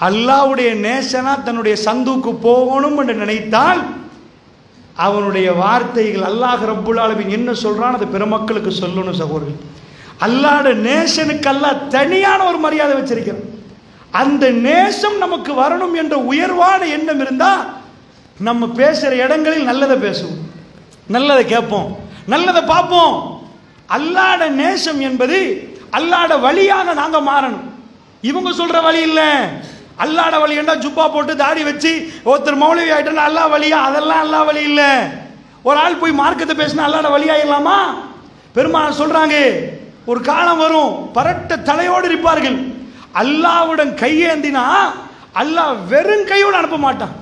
அல்லாஹ்வுடைய நேசனா தன்னுடைய சந்துக்கு போகணும் என்று நினைத்தால் அவனுடைய வார்த்தைகள் அல்லாஹ் ரப்புல் ஆலமீன் என்ன சொல்றான் அது பெருமக்களுக்கு சொல்லணும் சகோதரர்கள். அல்லாஹ்வுடைய நேசனுக்கு அல்லாஹ் தனியான ஒரு மரியாதை வச்சிருக்கிறான். அந்த நேசம் நமக்கு வரணும் என்ற உயர்வான எண்ணம் இருந்தா நம்ம பேசுற இடங்களில் நல்லதை பேசுவோம், நல்லதை கேட்போம், நல்லதை பார்ப்போம். அல்லாஹ்வுடைய நேசம் என்பது அல்லாஹ்வுடைய வழியாக நாங்க மாறணும். இவங்க சொல்ற வழி இல்ல. அல்லாஹ்வுடைய வழி என்ன ஜுப்பா போட்டு தாடி வச்சு ஒருத்தர் மௌலவி ஆயிட்டா அல்லாஹ் வழியா? அதெல்லாம் அல்லாஹ் வழி இல்ல. ஒரு ஆள் போய் மார்க்கத்தை பேசினா அல்லாஹ்வுடைய வழி ஆயிடலாமா? பெருமாள் சொல்றாங்க ஒரு காலம் வரும் பரட்ட தலையோடு இருப்பார்கள். அல்லாஹ்வுடன் கையேந்தினா அல்லாஹ் வெறும் கையோடு அனுப்ப மாட்டான்.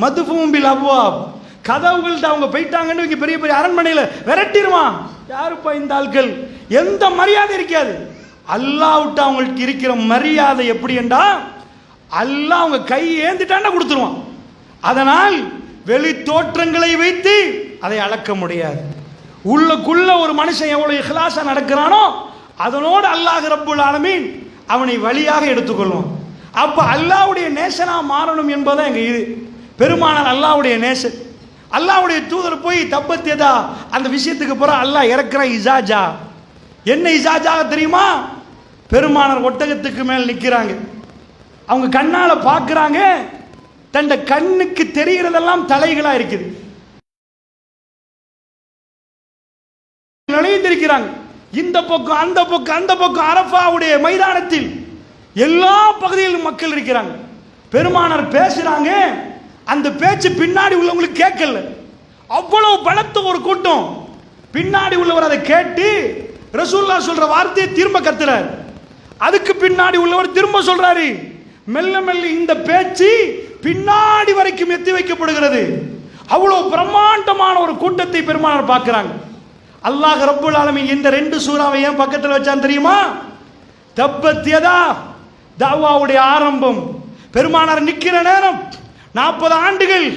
மதுஃபூம் பில் அப்வாப், கதவுகள்ட்ட அவங்க போயிட்டாங்கன்னு இங்க பெரிய பெரிய அரண்மனையில் விரட்டிடுவான். யாருப்பா இந்த ஆட்கள்? எந்த மரியாதை இருக்காது. அல்லாஹ்விட்ட அவங்களுக்கு இருக்கிற மரியாதை எப்படி என்றா அல்லாஹ் அவங்க கை ஏந்திட்டாண்டா கொடுத்துருவான். அதனால் வெளி தோற்றங்களை வைத்து அதை அளக்க முடியாது. உள்ளுக்குள்ள ஒரு மனுஷன் எவ்வளவு இஹ்லாஸா நடக்கிறானோ அதனோடு அல்லாஹ் ரப்புல் ஆலமீன் அவனை வழியாக எடுத்துக்கொள்வான். அப்ப அல்லாஹ்வுடைய நேசனா மாறணும் என்பதை எங்க இது பெருமானார் அல்லாஹ்வுடைய நேசன். அல்லாஹ்வுடைய தூதர் போய் தப்பத்தியதா அந்த விஷயத்துக்கு போற அல்லாஹ் இறக்குறான் இஜாஜா. என்ன இஜாஜா தெரியுமா? பெருமானார் ஒட்டகத்துக்கு மேல் நிற்கிறாங்க. அவங்க கண்ணால பார்க்கிறாங்க, தண்ட கண்ணுக்கு தெரிகிறதெல்லாம் தலைகளா இருக்குது. நிலைத்திருக்கிறாங்க இந்த பக்கம் அந்த பக்கம் அந்த பக்கம் அரஃபாவுடைய மைதானத்தில் எல்லா பகுதியிலும் மக்கள் இருக்கிறாங்க. பெருமானார் பேசுறாங்க, அந்த பேச்சு பின்னாடி உள்ளவங்களுக்கு கேட்கல. அவ்வளவு பலத்த ஒரு கூட்டம். பின்னாடி உள்ளவர் அதை கேட்டு ரசூலுல்லாஹ் சொல்ற வார்த்தையை திரும்ப கத்துறார். அதுக்கு பின்னாடி உள்ளவர் திரும்ப சொல்றாரு. மெல்ல மெல்ல இந்த பேச்சு பின்னாடி வரைக்கும் எத்தி வைக்கப்படுகிறது. அவ்வளவு பிரம்மாண்டமான ஒரு கூட்டத்தை பெருமானார் பார்க்கிறாங்க. அல்லாஹ் ரப்புல் ஆலமீன் இந்த ரெண்டு சூறாவை ஏன் பக்கத்தில் வச்சான் தெரியுமா? தப்பத் யதா தாவாவுடைய ஆரம்பம். பெருமானார் நிற்கிற நேரம் 40 ஆண்டுகள்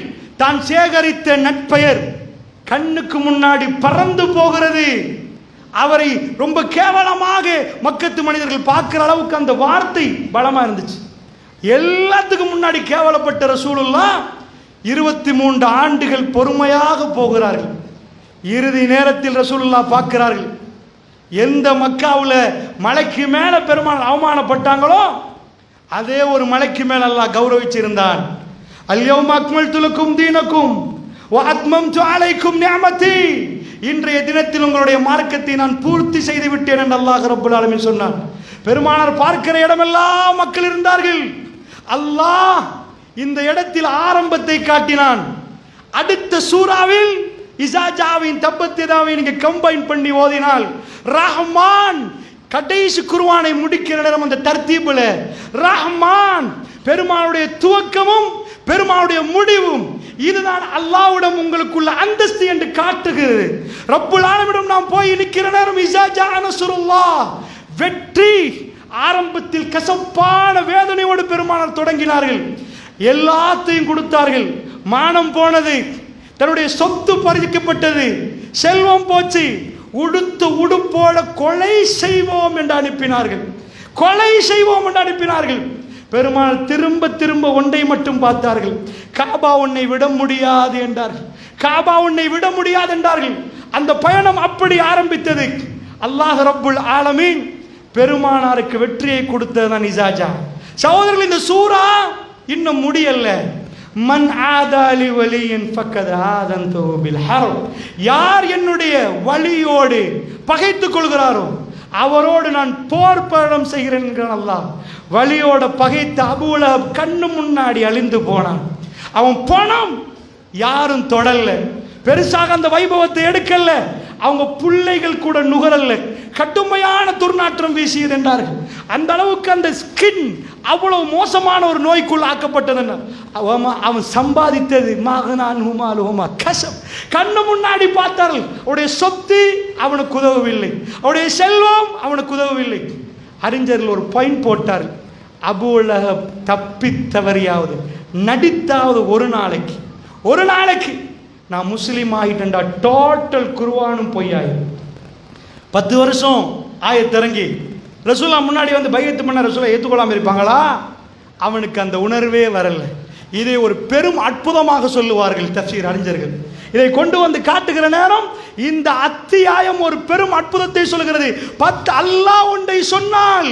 தான் சேகரித்த நட்பெயர் கண்ணுக்கு முன்னாடி பறந்து போகிறது. அவரை ரொம்ப கேவலமாக மக்கத்து மனிதர்கள் பார்க்கிற அளவுக்கு அந்த வார்த்தை பலமா இருந்துச்சு. எல்லாத்துக்கும் முன்னாடி கேவலப்பட்ட ரசூலுல்லாஹ் 23 ஆண்டுகள் பொறுமையாக போகிறார்கள். இறுதி நேரத்தில் ரசூலுல்லாஹ் பார்க்கிறார்கள். எந்த மக்காவுல மலைக்கு மேல பெருமாள் அவமானப்பட்டாங்களோ அதே ஒரு மலைக்கு மேல அல்லாஹ் கௌரவிச்சிருந்தான். அல்யௌம அக்மல்து லக்கும் தீனக்கும் வ அத்மம்து அலைக்கும் நிஅமதி. இன்றைய தினத்தில் உங்களுடைய மார்க்கத்தை நான் பூர்த்தி செய்து விட்டேன் என்று அல்லாஹ் ரப்புல் ஆலமீன் சொன்னான். பெருமானார் பார்க்கிற இடமெல்லாம் மக்கள் இருந்தார்கள். அல்லாஹ் இந்த இடத்தில் ஆரம்பத்தை காட்டினான். அடுத்த சூறாவில் இஸாஜாவின் தப்பத்தியதாவை நீங்க கம்பைன் பண்ணி ஓதினால் ரஹ்மான் கடைசி குர்ஆனை முடிக்கிற நேரம் அந்த தர்த்தீபுல ரஹ்மான் பெருமானுடைய துவக்கமும் பெருமானுடைய முடிவும் இதுதான் அல்லாஹ்விடம் உங்களுக்குள்ள அந்தஸ்து என்று காட்டுகிறது. ரப்புல் ஆலமீனிடம் நாம் போய் நிற்கிற நேரம் இஸாஜா நஸ்ருல்லாஹ் வெற்றி. ஆரம்பத்தில் கசப்பான வேதனையோடு பெருமானார் தொடங்கினார்கள். எல்லாத்தையும் கொடுத்தார்கள். மானம் போனது, தன்னுடைய சொத்து பறிக்கப்பட்டது, செல்வம் போச்சு. உடுத்த உடுப்போட கொலை செய்வோம் என்று அனுப்பினார்கள். கொலை செய்வோம் என்று அனுப்பினார்கள். பெருமாள் திரும்ப திரும்ப ஒன்றை மட்டும் பார்த்தார்கள். காபா உன்னை விட முடியாது என்றார்கள். காபா உன்னை விட முடியாது என்றார்கள். அந்த பயணம் அப்படி ஆரம்பித்தது. அல்லாஹ் ரப்புல் ஆலமீன் பெருமானாருக்கு வெற்றியை கொடுத்ததுதான் இஸாஜா. சகோதரர்கள், இந்த சூரா இன்னும் முடியல. மன் ஆதாலி வலியின் ஃபக்கத் ஆதன்துஹு பில் ஹர்ப். யார் என்னுடைய வலியோடு பகைத்துக் கொள்கிறாரோ அவரோடு நான் போர் பயணம் செய்கிறேன் என்கிறான் அல்லாஹ். வலியோட பகைத்த அபூ லஹப் கண்ணு முன்னாடி அழிந்து போனான். அவன் பணம் யாரும் தொடல்ல, பெருசாக அந்த வைபவத்தை எடுக்கல, அவங்க பிள்ளைகள் கூட நுகரல்ல, கடுமையான துர்நாற்றம் வீசியது என்றார்கள். அந்த அளவுக்கு அந்த ஸ்கின் அவ்வளவு மோசமான ஒரு நோய்க்குள் ஆக்கப்பட்டது. அவன் சம்பாதித்தது கசம். கண்ணு முன்னாடி பார்த்தார்கள். அவருடைய சொத்து அவனுக்கு உதவவில்லை, அவருடைய செல்வம் அவனுக்கு உதவவில்லை. அறிஞர்கள் ஒரு பாயிண்ட் போட்டார்கள். அபூ லஹப் தப்பித்தவரையாவது நடித்தாவது ஒரு நாளைக்கு நான் முஸ்லீம் ஆகிட்டேன்டா டோட்டல் குர்ஆனும் பொய்யாயிடும். 10 வருஷம் ஆயத்திறங்கி ரசூலா முன்னாடி வந்து பையத்து பண்ண ரசூலா ஏற்றுக்கொள்ளாமல் இருப்பாங்களா? அவனுக்கு அந்த உணர்வே வரல. இதை ஒரு பெரும் அற்புதமாக சொல்லுவார்கள் தஃப்சீர் அறிஞர்கள். இதை கொண்டு வந்து காட்டுகிற நேரம் இந்த அத்தியாயம் ஒரு பெரும் அற்புதத்தை சொல்கிறது. 10 அல்லாஹ் ஒன்றை சொன்னால்,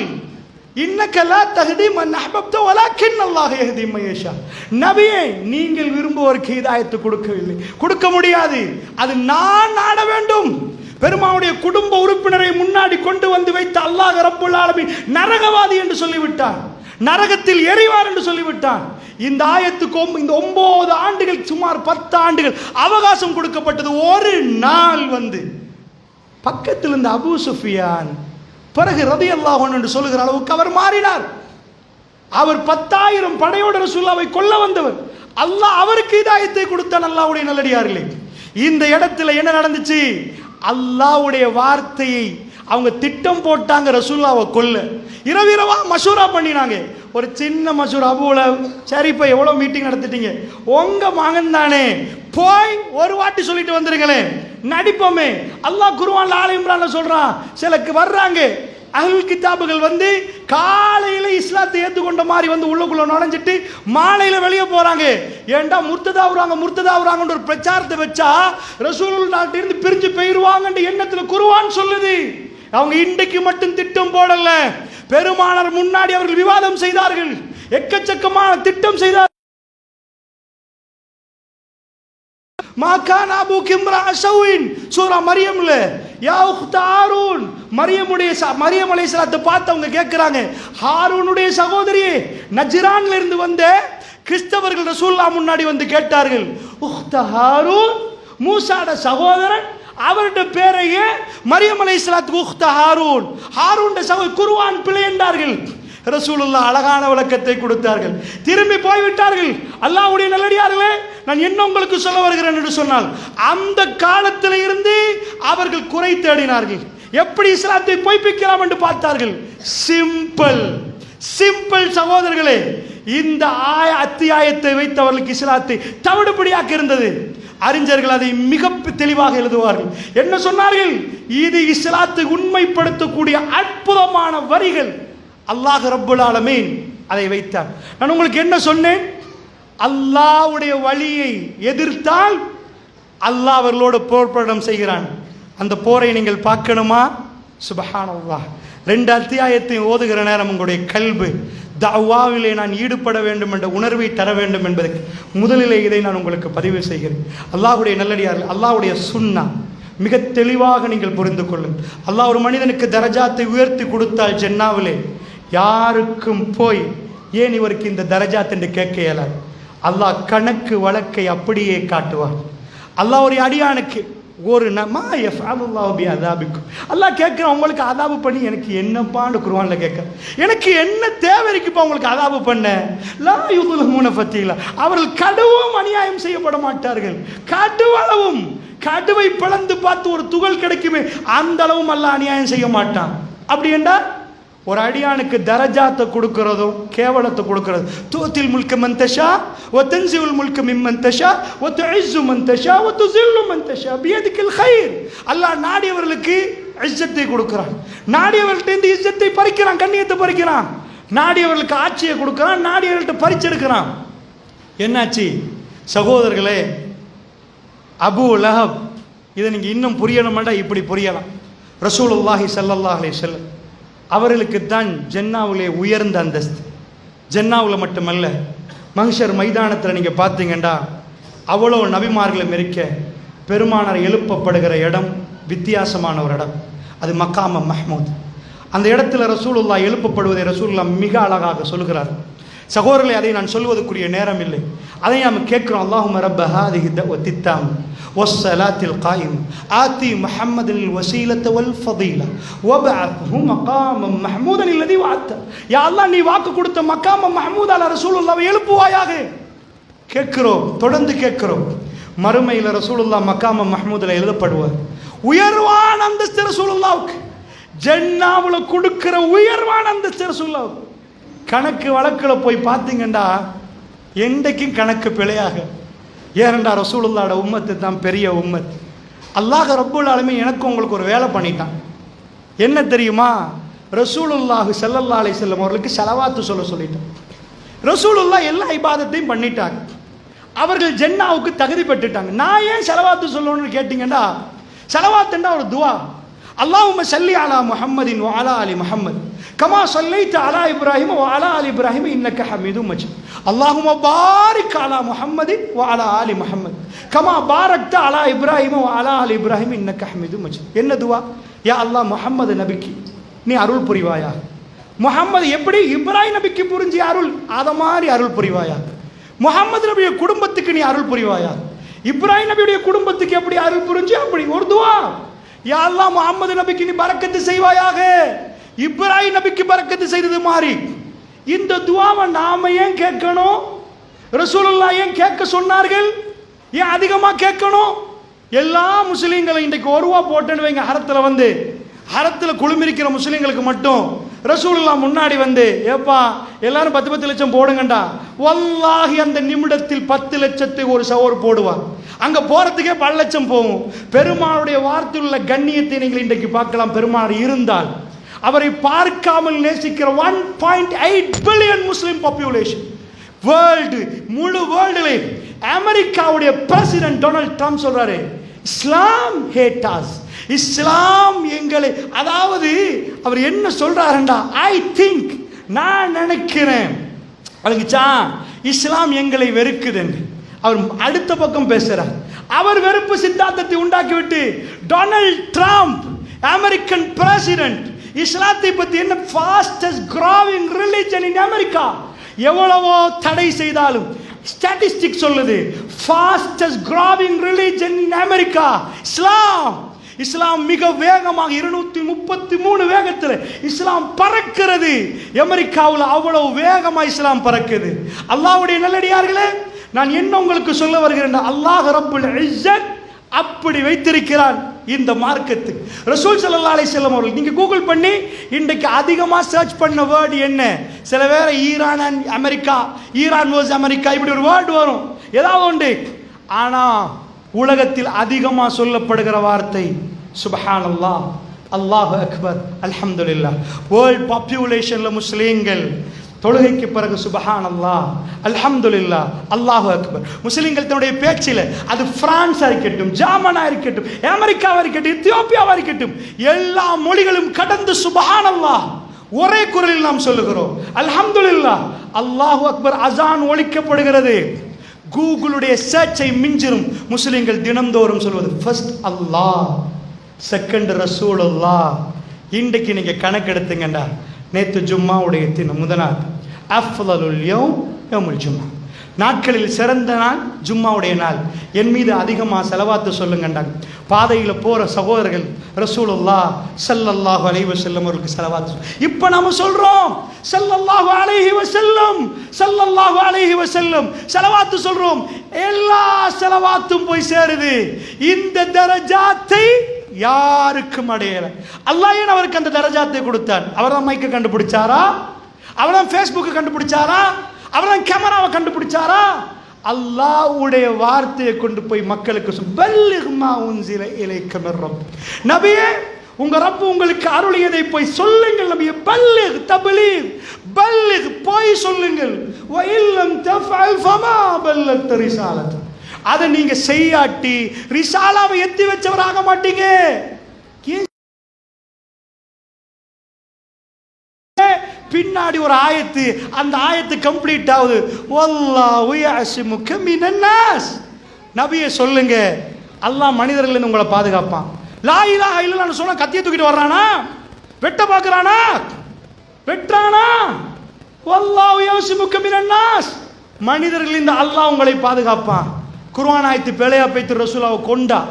இன்னக லா தஹ்தி மன் அஹ்பப்த வலாக்கின் அல்லாஹ் யஹ்தி மன் யஷா. நபியே, நீங்கள் விரும்புவோருக்கு ஹிதாயத்து கொடுக்கவில்லை, கொடுக்க முடியாது, அது நான் நாட வேண்டும். பெருமானுடைய குடும்ப உறுப்பினரை முன்னாடி கொண்டு வந்து வைத்த அல்லாஹ் ரப்புல் ஆலமீன் நரகவாதி என்று சொல்லிவிட்டான், நரகத்தில் எரிவார் என்று சொல்லிவிட்டான். இந்த ஆயத்துக்கு இந்த 9 ஆண்டுகள், சுமார் 10 ஆண்டுகள் அவகாசம் கொடுக்கப்பட்டது. ஒரு நாள் வந்து பக்கத்தில் இருந்த அபூ சுஃபியான் பிறகு ரலியல்லாஹு அன்ஹு என்று சொல்லுகிற அளவுக்கு அவர் மாறினார். அவர் 10,000 படையோட ரசூலுல்லாஹ்வை கொல்ல வந்தவர். அல்லாஹ் அவருக்கு ஹிதாயத்தை கொடுத்தான். அல்லாஹ்வுடைய நல்லடியார்களே, இந்த இடத்துல என்ன நடந்துச்சு? அல்லாஹ்வுடைய வார்த்தையை அவங்க திட்டம் போட்டாங்க ரசூலுல்லாஹ்வை கொல்ல. இரவிரவா மஷூரா பண்ணினாங்க. ஒரு சின்ன மஷூரா, அபூல சரி இப்போ எவ்வளோ மீட்டிங் நடத்திட்டீங்க, உங்க மகன் தானே, போய் ஒரு வாட்டி சொல்லிட்டு வந்துருங்களேன், நடிப்போமே. அல்லாஹ் குர்ஆன்ல ஆல இம்ரான்ல சொல்றான், சிலக்கு வர்றாங்க அஹ்லுல் கிதாபுகள் வந்து காலையில இஸ்லாத்தை ஏற்றுக்கொண்ட மாதிரி வந்து உள்ளுக்குள்ள நுழைஞ்சிட்டு மாலையில வெளியே போறாங்க. ஏண்டா முர்த்ததாவுறாங்கன்ற ஒரு பிரச்சாரத்தை வச்சா ரசூலுல்லாஹ்ட்ட இருந்து பிரிஞ்சு போயிருவாங்கன்ற எண்ணத்துல குர்ஆன் சொல்லுது. அவங்க இன்றைக்கு மட்டும் திட்டம் போடல, பெருமானார் முன்னாடி அவர்கள் விவாதம் செய்தார்கள், எக்கச்சக்கமான திட்டம் செய்தார்கள். மாகான் அபூ கிம்ரா அஷவின் சூரா மரியம்ல, யா உக்த ஹாரூன், மரியம் அலைஹிஸ்ஸலாத்தை பார்த்து அவங்க கேட்கிறாங்க, ஹாரூனுடைய சகோதரியே, நஜ்ரான்ல இருந்து வந்த கிறிஸ்தவர்கள் ரசூலுல்லாஹ் முன்னாடி வந்து கேட்டார்கள், உக்த ஹாரூன், மூசாட சகோதரன், அவருடைய பேரையே மரியம் அலைஹிஸ்ஸலாத்துக்கு உக்த ஹாரூன், ஹாரூனுடைய சகோதரர், குர்ஆன் பிழை என்றார்கள். ரசூலுல்லாஹ் அழகான விளக்கத்தை கொடுத்தார்கள். திரும்பி போய்விட்டார்கள். அல்லாஹ்வுடைய நல்லடியார்களே, நான் என்ன உங்களுக்கு சொல்ல வருகிறேன் என்று சொன்னால், அந்த காலத்தில் இருந்து அவர்கள் குறை தேடினார்கள், எப்படி இஸ்லாத்தை பொய்ப்பிக்கலாம் என்று பார்த்தார்கள். சிம்பிள் சகோதரர்களே, இந்த அத்தியாயத்தை வைத்து அவர்களுக்கு இஸ்லாத்தை தவிடுபடியாக்க இருந்தது. அறிஞர்கள் அதை மிக தெளிவாக எழுதுவார்கள். என்ன சொன்னார்கள்? இது இஸ்லாத்தை உண்மைப்படுத்தக்கூடிய அற்புதமான வரிகள். அல்லாஹ் ரப்புல் ஆலமீன் அதை வைத்தார். நான் உங்களுக்கு என்ன சொன்னேன்? அல்லாஹ்வுடைய வழியை எதிர்த்தால் அல்லாஹ் அவர்களோடு போர்ப்படம் செய்கிறான். அந்த போரை நீங்கள் பார்க்கணுமா? சுப்ஹானல்லாஹ். 2 அத்தியாயத்தையும் ஓதுகிற நேரம் உங்களுடைய கல்பு தஅவாவிலே நான் ஈடுபட வேண்டும் என்ற உணர்வை தர வேண்டும் என்பதற்கு முதலிலே இதை நான் உங்களுக்கு பதிவு செய்கிறேன். அல்லாஹ்வுடைய நல்லடியார்கள், அல்லாஹ்வுடைய சுன்னா மிக தெளிவாக நீங்கள் புரிந்து கொள்ளுங்கள். அல்லாஹ் ஒரு மனிதனுக்கு தரஜாத்தை உயர்த்தி கொடுத்தால் ஜன்னாவிலே யாருக்கும் போய் ஏன் இவருக்கு இந்த தரஜாத் என்று கேட்க இயலாது. அல்லாஹ் கணக்கு வழக்கை அப்படியே காட்டுவார். அல்லாஹ் ஒரு அடியானுக்கு ஒரு அல்லாஹ் கேட்குறான், உங்களுக்கு அதாபு பண்ணி எனக்கு என்னப்பான்னு குர்ஆன்ல கேட்குறேன், எனக்கு என்ன தேவை இருக்குப்பா உங்களுக்கு அதாபு பண்ண? லா யுதுலமூன ஃபத்தீலா, அவர்கள் கடுவும் அநியாயம் செய்யப்பட மாட்டார்கள். கடுவளவும், கடுவை பிளந்து பார்த்து ஒரு துகள் கிடைக்குமே அந்த அளவும் அல்லாஹ் அநியாயம் செய்ய மாட்டான். அப்படி என்றால் ஒரு அடியானுக்கு தரஜாத்தை கொடுக்கிறதும் கேவலத்தை கொடுக்கிறது. தூத்தில் முல்க மந்தஷா வ தன்சிவுல் முல்க மிம்மந்தஷா வ துஇஸ்ஸு மந்தஷா வ துஸில்லு மந்தஷா பியதிகில் கைர். அல்லாஹ் நாடியவர்களுக்கு இஸ்ஸத்தை கொடுக்கிறான், நாடியவர்கள்ட்ட இந்த இஸ்ஸத்தை பறிக்கிறான், கண்ணியத்தை பறிக்கிறான். நாடியவர்களுக்கு ஆட்சியை கொடுக்கிறான், நாடியவர்கள்ட்ட பறிச்செடுக்கிறான். என்னாச்சு சகோதரர்களே? அபூ லஹப், இதை நீங்கள் இன்னும் புரியணுமாண்டா இப்படி புரியலாம். ரசூலுல்லாஹி ஸல்லல்லாஹு அலைஹி வஸல்லம் அவர்களுக்கு தான் ஜன்னாவிலே உயர்ந்த அந்தஸ்து. ஜன்னாவில் மட்டுமல்ல, மஹ்ஷர் மைதானத்தில் நீங்கள் பார்த்தீங்கன்னா அவ்வளோ நபிமார்களும் இருக்க பெருமானார் எழுப்பப்படுகிற இடம் வித்தியாசமான ஒரு இடம். அது மக்காம மஹ்மூத். அந்த இடத்துல ரசூலுல்லாஹ் எழுப்பப்படுவதை ரசூலுல்லாஹ் மிக அழகாக சொல்கிறார். சகோதரர்களை, அதை நான் சொல்வதற்குரிய நேரம் இல்லை, அதை நாம் கேட்குறோம். அல்லாஹும்ம ரப்ப ஹாதிஹி தஅவத்தி தாம் வஸ்ஸலாத்தில் காயிம் ஆதி முஹம்மதில் வஸீலத வல் ஃபதீலா வபஅத்ஹு மகாமம் மஹ்மூதன் அல்லதி வஅத்த. யா அல்லாஹ், நீ வாக்கு கொடுத்த மகாம மஹ்மூத் அலா ரசூலுல்லாஹ்வை எழுப்புவாயாக. கேட்கிறோம், தொடர்ந்து கேட்கிறோம். மறுமையில் ரசூலுல்லாஹ் மகாம மஹ்மூதில் எழுதப்படுவார். உயர்வான அந்தஸ்து ரசூலுல்லாஹ்வுக்கு, ஜன்னாவில் கொடுக்கிற உயர்வான அந்தஸ்து ரசூலுல்லாஹ்வுக்கு. கணக்கு வழக்கில் போய் பார்த்தீங்கன்னா என்றைக்கும் கணக்கு பிழையாக. ஏனென்றா ரசூலுல்லாஹ்வோட உம்மத்து தான் பெரிய உம்மத். அல்லாஹ் ரப்புல் ஆலமீன் எனக்கு உங்களுக்கு ஒரு வேலை பண்ணிட்டான். என்ன தெரியுமா? ரசூலுல்லாஹி ஸல்லல்லாஹு அலைஹி வஸல்லம் அவர்களுக்கு ஸலவாத்து சொல்லிட்டான். ரசூலுல்லாஹ் எல்லா இபாதத்தையும் பண்ணிட்டாங்க, அவர்கள் ஜென்னாவுக்கு தகுதி பெற்றுட்டாங்க. நான் ஏன் ஸலவாத்து சொல்லணும்னு கேட்டீங்கன்னா, ஸலவாத்துன்னா ஒரு துவா. அல்லாஹும்ம ஸல்லி அலா முஹம்மதின் வ அலா ஆலி முஹம்மத் கமா ஸல்லைத அலா இப்ராஹிம் வ அலா ஆலி இப்ராஹிம் இன்னக ஹமீதும் மஜீத். அல்லாஹும்ம பாரிக் அலா முஹம்மதின் வ அலா ஆலி முஹம்மத் கமா பாரக்த அலா இப்ராஹிம் வ அலா ஆலி இப்ராஹிம் இன்னக ஹமீதும் மஜீத். என்ன துவா? யா அல்லாஹ் முஹம்மது நபிக்கு நீ அருள் புரிவாயா. முஹம்மது எப்படி இப்ராஹிம் நபிக்கு புரிஞ்சு அருள், அத மாதிரி அருள் புரிவாயா. முஹம்மது நபியுடைய குடும்பத்துக்கு நீ அருள் புரிவாயா. இப்ராஹிம் நபியுடைய குடும்பத்துக்கு எப்படி அருள் புரிஞ்சு அப்படி ஒரு துவா. யா அல்லாஹ் முஹம்மது நபிக்கு நீ பரக்கத்து செய்வாயாக, இப்ராஹிம் நபிக்கு பரக்கத்து செய்தது மாதிரி. இந்த துவாவை நாம ஏன் கேட்கணும்? ரசூலுல்லாஹ் ஏன் கேட்க சொன்னார்கள்? ஏன் அதிகமா கேட்கணும்? எல்லா முஸ்லீம்களும் இன்றைக்கு ஒரு ரூபா போட்டேன்னு வைங்க, ஹரத்தில் வந்து ஹரத்தில் குழுமிருக்கிற முஸ்லீம்களுக்கு மட்டும் ரசூலுல்லாஹ் முன்னாடி வந்து ஏப்பா எல்லாரும் 10 லட்சம் போடுங்கண்டா, வல்லாஹி அந்த நிமிடத்தில் 10 லட்சத்துக்கு ஒரு சவோர் போடுவார். அங்க போறதுக்கே 10 லட்சம் போகும். பெருமாளுடைய வார்த்தையில் உள்ள கண்ணியத்தை நீங்கள் இன்றைக்கு பார்க்கலாம். பெருமாள் இருந்தால் அவரை பார்க்காமல் நேசிக்கிற 1.8 பில்லியன் முஸ்லிம் பாப்புலேஷன் வேர்ல்டு, முழு வேர்ல்டுல அமெரிக்காவுடைய பிரசிடென்ட் டொனால்ட் ட்ரம்ப் சொல்றாரு, இஸ்லாம் ஹேட்டாஸ், இஸ்லாம் எங்களை, அதாவது அவர் என்ன சொல்றாருண்டா, ஐ திங்க், நான் நினைக்கிறேன் அதுக்குச்சா இஸ்லாம் எங்களை வெறுக்குது. அவர் அடுத்த பக்கம் பேசுறார். அவர் வெறுப்பு சித்தாந்தத்தை உண்டாக்கிவிட்டு டொனால்ட் ட்ரம்ப் அமெரிக்கன் பிரசிடென்ட் இஸ்லாத்தை பத்தி என்ன, fastest growing religion in America, எவ்வளவோ தடை செய்தாலும் ஸ்டாட்டிஸ்டிக் சொல்லுது fastest growing religion in America இஸ்லாம். இஸ்லாம் மிக வேகமாக 233 வேகத்தில் இஸ்லாம் பறக்கிறது. அமெரிக்காவில் அவ்வளவு வேகமாக இஸ்லாம் பறக்குது. அல்லாஹ்வுடைய நல்லடியார்களே, நான் என்ன உங்களுக்கு சொல்ல வருகிறேன், அல்லாஹ் ரப்புல் இஸ்ஸத் அப்படி வைத்திருக்கிறான் இந்த மார்க்கத்துக்கு. ரசூல் ஸல்லல்லாஹு அலைஹி வஸல்லம் அவர்கள், நீங்க கூகுள் பண்ணி இன்றைக்கு அதிகமாக சர்ச் பண்ண வேர்டு என்ன, சில வேற Iran and America, Iran versus America, இப்படி ஒரு வேர்டு வரும் ஏதாவது உண்டு. ஆனா உலகத்தில் அதிகமாக சொல்லப்படுகிற வார்த்தை சுப்ஹானல்லாஹ், அல்லாஹு அக்பர், அல்ஹம்துலில்லாஹ். வேர்ல்ட் பாப்புலேஷன்ல முஸ்லீம்கள் தொழுகைக்கு பிறகு சுப்ஹானல்லாஹ், அல்ஹம்துலில்லாஹ், அல்லாஹு அக்பர். முஸ்லீம்கள் தன்னுடைய பேச்சில், அது பிரான்ஸா இருக்கட்டும், ஜெர்மனா இருக்கட்டும், அமெரிக்காவா இருக்கட்டும், எத்தியோப்பியாவா இருக்கட்டும், எல்லா மொழிகளும் கடந்து சுப்ஹானல்லாஹ் ஒரே குரலில் நாம் சொல்லுகிறோம். அல்ஹம்துலில்லாஹ், அல்லாஹு அக்பர். அசான் ஒலிக்கப்படுகிறது. கூகுளுடைய சர்ச்சை மிஞ்சிரும் முஸ்லிம்கள் தினந்தோறும் சொல்வது ஃபர்ஸ்ட் அல்லாஹ், செகண்ட் ரசூலுல்லாஹ். இன்றைக்கு நீங்க கணக்கெடுத்துங்கண்டா, நேற்று ஜும்மாவுடைய தினம் முதல் அஃலலுல் யௌம் யௌமுல் ஜும்மா, நாட்களில் சிறந்த நாள் ஜும்மாவுடைய நாள். என் மீது அதிகமாக செலவாத்து சொல்லுங்கண்டா. பாதையில் போற சகோதரர்கள் ரசூலுல்லாஹ் ஸல்லல்லாஹு அலைஹி வஸல்லம் அவர்களுக்கு செலவாத்து. இப்போ நாம சொல்றோம் ஸல்லல்லாஹு அலைஹி வஸல்லம், ஸல்லல்லாஹு அலைஹி வஸல்லம் செலவாத்து சொல்றோம். எல்லா செலவாத்தும் போய் சேருது. இந்த தரஜாத்தை யாருக்கும் அடையல. அல்லாஹ் ஏன் அவருக்கு அந்த தரஜாத்தை கொடுத்தான்? அவர் தான் மைக்கை கண்டுபிடிச்சாரா? அவர் தான் ஃபேஸ்புக்கை கண்டுபிடிச்சாரா? அவர் தான் கேமராவை கண்டுபிடிச்சாரா? அல்லாஹ்வுடைய வார்த்தையை கொண்டு போய் மக்களுக்கு பல்லிக் மா உன்சில இலைக்க மிர் ரப், நபியே உங்க ரப்பு உங்களுக்கு அருளியதை போய் சொல்லுங்கள் நபியே. பல்லிக் தப்லீக், பல்லிக் போய் சொல்லுங்கள். வ இல்லம் தஃஅல் ஃபமா பல்லக்த ரிசாலத், அதை நீங்க செய்யாட்டி ரிசாலாவை எத்தி வச்சவராக மாட்டீங்க. பின்னாடி ஒரு ஆயத்து, அந்த ஆயத்து கம்ப்ளீட் ஆகுது, வல்லாஹு யஅஸிமுக மினன் நாஸ். நபியே சொல்லுங்க, அல்லாஹ் மனிதர்கள் இருந்து உங்களை பாதுகாப்பான். லா இலாஹ இல்லல்லாஹ்னு சொன்னா கத்தியை தூக்கிட்டு வர்றானா? வெட்ட பார்க்கறானா? வெட்றானா? வல்லாஹு யஅஸிமுக மினன் நாஸ், மனிதர்கள் இந்த அல்லாஹ் உங்களை பாதுகாப்பான். குர்ஆன் ஆயத்து பிழையா பேத்து ரசூலாவை கொண்டா,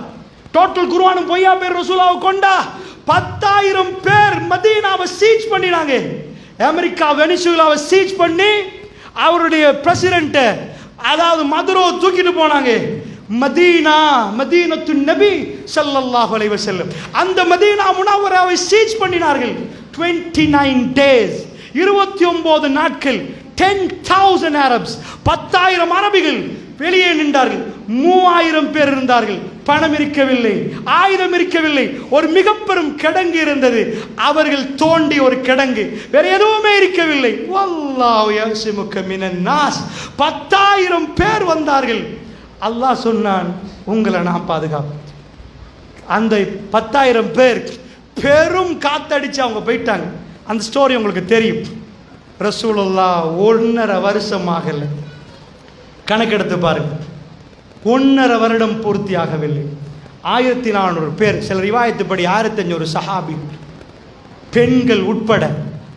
டோட்டல் குர்ஆனும் பொய்யா பேர் ரசூலாவை கொண்டா. 10,000 பேர் மதீனாவை சீச் பண்ணினாங்க. அமெரிக்கா வெனிசுலாவை சீச் பண்ணி அவருடைய பிரசிடென்ட், அதாவது மதுரோ தூக்கிட்டு போனாங்க. மதீனா, மதீனத்து நபி ஸல்லல்லாஹு அலைஹி வஸல்லம், அந்த மதீனா முனவ்வராவை சீச் பண்ணினார்கள். 29 days, 29 நாட்கள், 10,000 அரப்ஸ், 10,000 அரபிகள் வெளியே நின்றார்கள். 3,000 பேர் இருந்தார்கள். பணம் இருக்கவில்லை, ஆயுதம் இருக்கவில்லை, ஒரு மிக பெரும் கிடங்கு இருந்தது. அவர்கள் தோண்டி ஒரு கிடங்கு, வேற எதுவுமே இருக்கவில்லை. வல்லாஹு யஸிமுக மினன் நாஸ். 10,000 பேர் வந்தார்கள். அல்லாஹ் சொன்னான், உங்களை நான் பாதுகாப்பேன். அந்த 10,000 பேர் பெரும் காத்தடிச்சு அவங்க போயிட்டாங்க. அந்த ஸ்டோரி உங்களுக்கு தெரியும். ரசூலுல்லாஹ் 1.5 வருஷமாகல, கணக்கெடுத்து பாருங்க, 1.5 வருடம் பூர்த்தி ஆகவில்லை. 1400 பேர், சில ரிவாயத்துப்படி 1500 சஹாபி, பெண்கள் உட்பட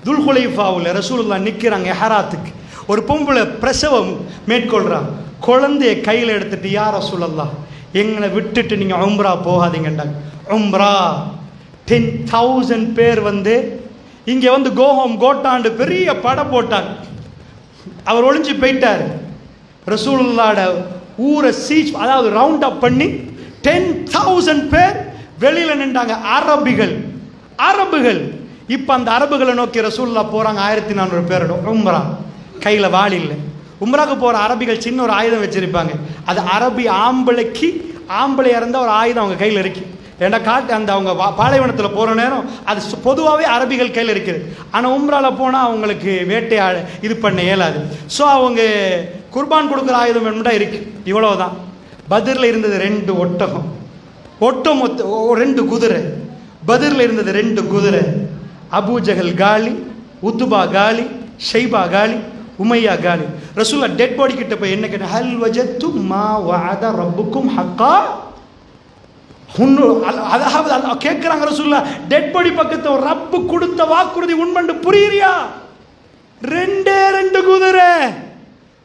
துல்ஹுலைஃபாவுல ரசூலுல்லாஹ் நிற்கிறாங்க. எஹராத்துக்கு ஒரு பொம்பளை பிரசவம் மேற்கொள்றாங்க. குழந்தைய கையில் எடுத்துட்டு, யா ரசூலல்லாஹ் எங்களை விட்டுட்டு நீங்க உம்ரா போகாதீங்கண்டாங்க. உம்ரா 10,000 பேர் வந்து இங்கே வந்து கோஹோம் கோட்டாண்டு பெரிய படம் போட்டாங்க. அவர் ஒளிஞ்சு போயிட்டார். ரசூலுல்லாஹ்ட ஊரை சீச், அதாவது ரவுண்ட் அப் பண்ணி 10,000 பேர் வெளியில் நின்றாங்க. அரபுகள். இப்போ அந்த அரபுகளை நோக்கி ரசூலுல்லாஹ் போகிறாங்க. 1400 பேரோட உம்ரா, கையில் வாள் இல்லை. உம்ராக்கு போகிற அரபிகள் சின்ன ஒரு ஆயுதம் வச்சிருப்பாங்க. அது அரபி ஆம்பளையாக இருந்தால் ஒரு ஆயுதம் அவங்க கையில் இருக்கு. ஏன்னா அந்த அவங்க பாலைவனத்தில் போகிற நேரம் அது பொதுவாகவே அரபிகள் கையில் இருக்குது. ஆனால் உம்ராவில் போனால் அவங்களுக்கு வேட்டையாட இது பண்ண இயலாது. ஸோ அவங்க குர்பான் கொடுக்குற ஆயுதம் வேணும்டா இருக்கு. இவ்வளவுதான். பத்ரில் இருந்தது 2 ஒட்டகம், 2 குதிரை. பத்ரில் இருந்தது 2 குதிரை. அபூஜஹல் காலி, உத்துபா காலி, ஷைபா காலி, உமையா காலி. ரசூலுல்லாஹ் டெட் பாடி கிட்ட போய் என்ன கேட்ட, ஹல் வஜத்தும் மா வஅத ரப்புக்கும் ஹக்கா. அதாவது கேட்கிறாங்க ரசூலுல்லாஹ், டெட் பாடி பக்கத்துல ரப்பு கொடுத்த வாக்குறுதி உண்மைன்னு புரியுறியா? 2 குதிரை,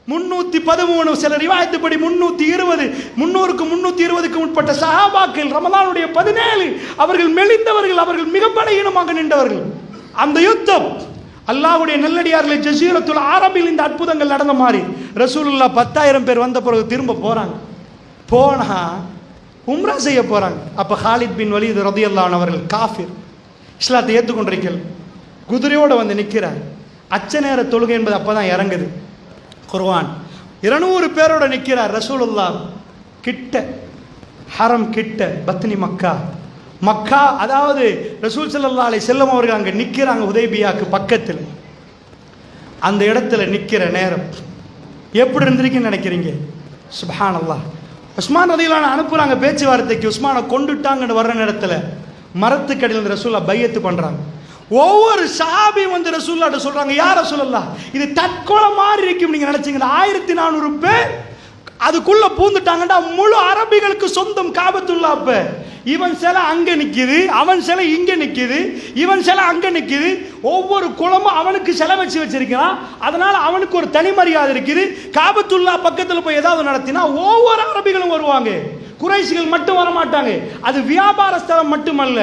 313, சில ரிவாயத்துப்படி 320, 300க்கு 320க்கு உட்பட்ட சஹாபாக்கள், ரமலானுடைய 17, அவர்கள் மெலிந்தவர்கள், அவர்கள் மிக பலகீனமாக நின்றவர்கள். அந்த யுத்தம் அல்லாஹ்வுடைய நல்லடியார்களை ஜஸீரத்துல் அரபில் இந்த அற்புதங்கள் நடந்த மாதிரி ரசூலுல்லாஹ் 10,000 பேர் வந்த பிறகு திரும்ப போனா உம்ரா செய்ய போறாங்க. அப்ப ஹாலித் பின் வலீத் ரலியல்லாஹு அன்ஹு அவர்கள் காஃபிர், இஸ்லாத்தை ஏற்றுக்கொண்டிருக்கல், குதிரையோட வந்து நிற்கிறார். அச்ச நேர தொழுகை என்பது அப்பதான் இறங்குது குர்ஆன். 200 பேரோட நிற்கிறார் ரசூலுல்லாஹ் கிட்ட, ஹரம் கிட்ட, பத்னி மக்கா, அதாவது ரசூல் ஸல்லல்லாஹு அலைஹி வஸல்லம் அவர்கள் அங்கே நிற்கிறாங்க ஹுதைபியாக்கு பக்கத்தில். அந்த இடத்துல நிற்கிற நேரம் எப்படி இருந்திருக்குன்னு நினைக்கிறீங்க? சுப்ஹானல்லாஹ். உஸ்மான் ரலியல்லாஹு அன்ஹு அனுப்புறாங்க பேச்சுவார்த்தைக்கு. உஸ்மானை கொண்டுட்டாங்கன்னு வர்ற நேரத்தில் மரத்துக்கடியில் ரசூலுல்லாஹ் பையத்து பண்றாங்க. ஒவ்வொரு சஹாபியும் வந்து ரசூலுல்லாஹ்ட்ட சொல்றாங்க, யா ரசூலல்லாஹ் இது தற்கொலை மாதிரி இருக்கும் நீங்க நினைச்சீங்க. 1400 பேர் அதுக்குள்ள பூந்துட்டாங்கடா. முழு அரபிகளுக்கு சொந்தம் காபத்துல்லாஹ். அப்ப இவன் சிலை அங்க நிக்குது, அவன் சிலை இங்க நிக்குது, இவன் சிலை அங்க நிக்குது. ஒவ்வொரு குலமும் அவனுக்கு சிலை வச்சிருக்கிறான். அதனால அவனுக்கு ஒரு தனி மரியாதை இருக்குது. காபத்துல்லாஹ் பக்கத்தில் போய் ஏதாவது நடத்தினா ஒவ்வொரு அரபிகளும் வருவாங்க. குறைஷிகள் மட்டும் வரமாட்டாங்க. அது வியாபார ஸ்தலம் மட்டுமல்ல,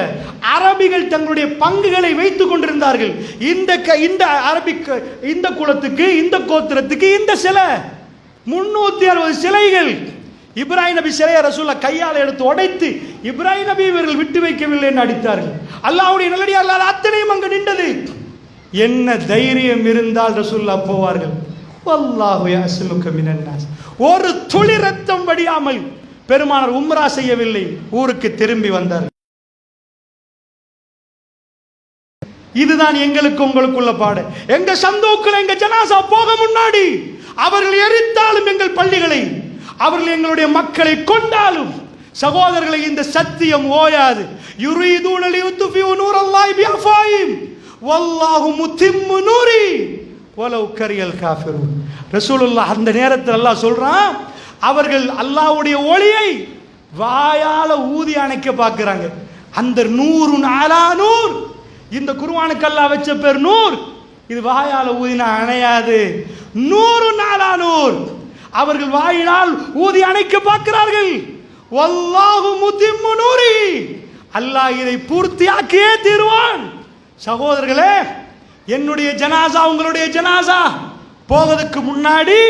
அரபிகள் தங்களுடைய பங்குகளை வைத்துக் கொண்டிருந்தார்கள். இந்த அரபிக், இந்த குலத்துக்கு, இந்த கோத்திரத்துக்கு இந்த சிலை 360 சிலைகள். இப்ராஹிம் நபி சிலையை ரசூலுல்லாஹ் கையால் எடுத்து உடைத்து இப்ராஹிம் நபி இவர்கள் விட்டு வைக்கவில்லை என்று அடித்தார்கள். அல்லாஹ்வுடைய நல்லடியார்கள் அத்தனையும் அங்கு நின்றது. என்ன தைரியம் இருந்தால் ரசூலுல்லாஹ் போவார்கள். வல்லாஹு யஸ்லுக மினன் நாஸ். ஒரு துளி ரத்தம் வடியாமல் பெருமானார் உம்ரா செய்யவில்லை, ஊருக்கு திரும்பி வந்தார். இதுதான் எங்களுக்கு உங்களுக்குள்ள பாடு. எங்க சந்தோக்கள், எங்க ஜனாசா போக முன்னாடி அவர்கள் எரித்தாலும் எங்கள் பள்ளிகளை, அவர்கள் எங்களுடைய மக்களை கொண்டாலும் சகோதரர்களை இந்த சத்தியம் ஓயாது. யுரீதுன லியுத்ஃபிஉ நூரல்லாஹி பிஅஃவாஹிம் வல்லாஹு முத்திம்மு நூரி வலவ் கரியல் காஃபிரூன். ரசூலுல்லாஹ் அந்த நேரத்தில் அல்லாஹ் சொல்றான், அவர்கள் அல்லாஹ்வுடைய ஒளியை வாயால ஊதி அணைக்க பார்க்கிறாங்க. அந்த நூறுன் அலா நூர், இந்த குர்ஆனுக்கு அல்லாஹ் வச்ச பேர் நூர். இது வாயால ஊதினா அணையாது. நூறுன் அலா நூர், அவர்கள் வாயினால் ஊதி அணைக்க பார்க்கிறார்கள். வல்லாஹு முத்திம்மு நூரி, அல்லாஹ் இதை பூர்த்தியாக்கியே தீருவான். சகோதரர்களே, என்னுடைய ஜனாசா உங்களுடைய ஜனாசா போவதற்கு முன்னாடி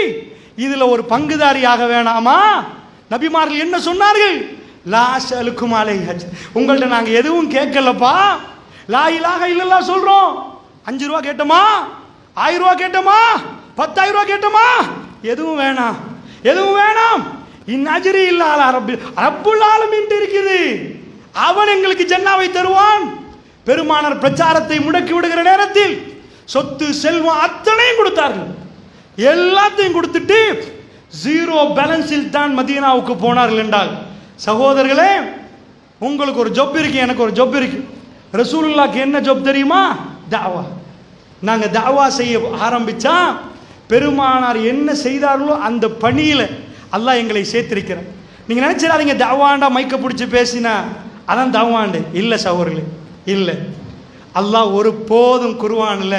இதுல ஒரு பங்குதாரியாக வேணாமா? நபிமார்கள் என்ன சொன்னார்கள்? லா ஸஅலுக்கும் அலைஹி ஹஜ், உங்கள்ட்ட நாங்க எதுவும் கேட்கலப்பா. லா இலாஹ இல்லல்லாஹ் சொல்றோம். 5 ரூபா கேட்டோமா, 1000 ரூபா கேட்டோமா, 10,000 ரூபா கேட்டோமா? எதுவும் வேணாம். இன் அஜ்ரி இல்லா அலா ரப்புல் ஆலமீன் இருக்குது. அவன் எங்களுக்கு ஜன்னாவை தருவான். பெருமானார் பிரச்சாரத்தை முடக்கி விடுகிற நேரத்தில் சொத்து செல்வம் அத்தனையும் கொடுத்தார்கள். எல்லாத்தையும் கொடுத்துட்டு ஜீரோ பேலன்ஸில் தான் மதீனாவுக்கு போனார்கள் என்றால், சகோதரர்களே, உங்களுக்கு ஒரு ஜொப் இருக்கு, எனக்கு ஒரு ஜொப் இருக்கு. ரசூலுல்லாஹ்க்கு என்ன ஜொப் தெரியுமா? தாவா. நாங்கள் தாவா செய்ய ஆரம்பிச்சா பெருமானார் என்ன செய்தார்களோ அந்த பணியில் அல்லாஹ் எங்களை சேர்த்திருக்கிறார். நீங்க நினைச்சிடாதீங்க தாவாண்டா மைக்க பிடிச்சி பேசினா அதான் தாவாண்டு. இல்லை சகோதரர்களே, இல்லை. அல்லாஹ் ஒரு போதும் குர்ஆன்ல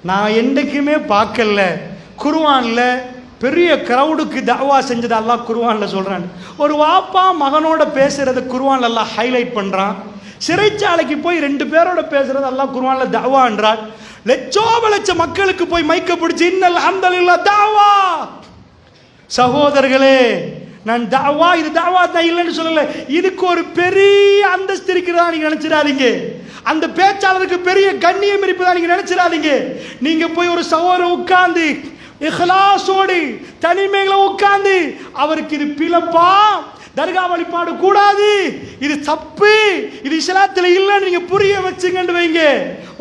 நான் என்றைக்குமே பார்க்கல, குர்ஆன்ல பெரிய கிரவுடுக்கு தாவா செஞ்சது அல்லாஹ் குர்ஆன்ல சொல்றான். ஒரு வாப்பா மகனோட பேசுறது குர்ஆன்ல அல்லாஹ் ஹைலைட் பண்றான். சிறைச்சாலைக்கு போய் 2 பேரோட பேசுறது அல்லாஹ் குர்ஆன்ல தாவான்றான். லட்ச மக்களுக்கு போய் மைக்க பிடிச்சி இன்னல் ஹம்துலில்லாஹ் தாவா. சகோதரர்களே, நான் தாவா இது தாவா தான் இல்லைன்னு சொல்லல, இதுக்கு ஒரு பெரிய அந்தஸ்து இருக்கிறதா நீங்க நினைச்சிடாதீங்க. அந்த பேச்சாளருக்கு பெரிய கண்ணியம் இருப்பதா நீங்க நினைச்சிடாதீங்க. நீங்க போய் ஒரு சகோதரர் உட்கார்ந்து இஹ்லாஸோடு தனிமையில உட்கார்ந்து அவருக்கு இது பிளப்பா, தர்கா வழிபாடு கூடாது, இது தப்பு, இது இஸ்லாத்தில் இல்லைன்னு நீங்க புரிய வச்சுங்கன்னு வைங்க.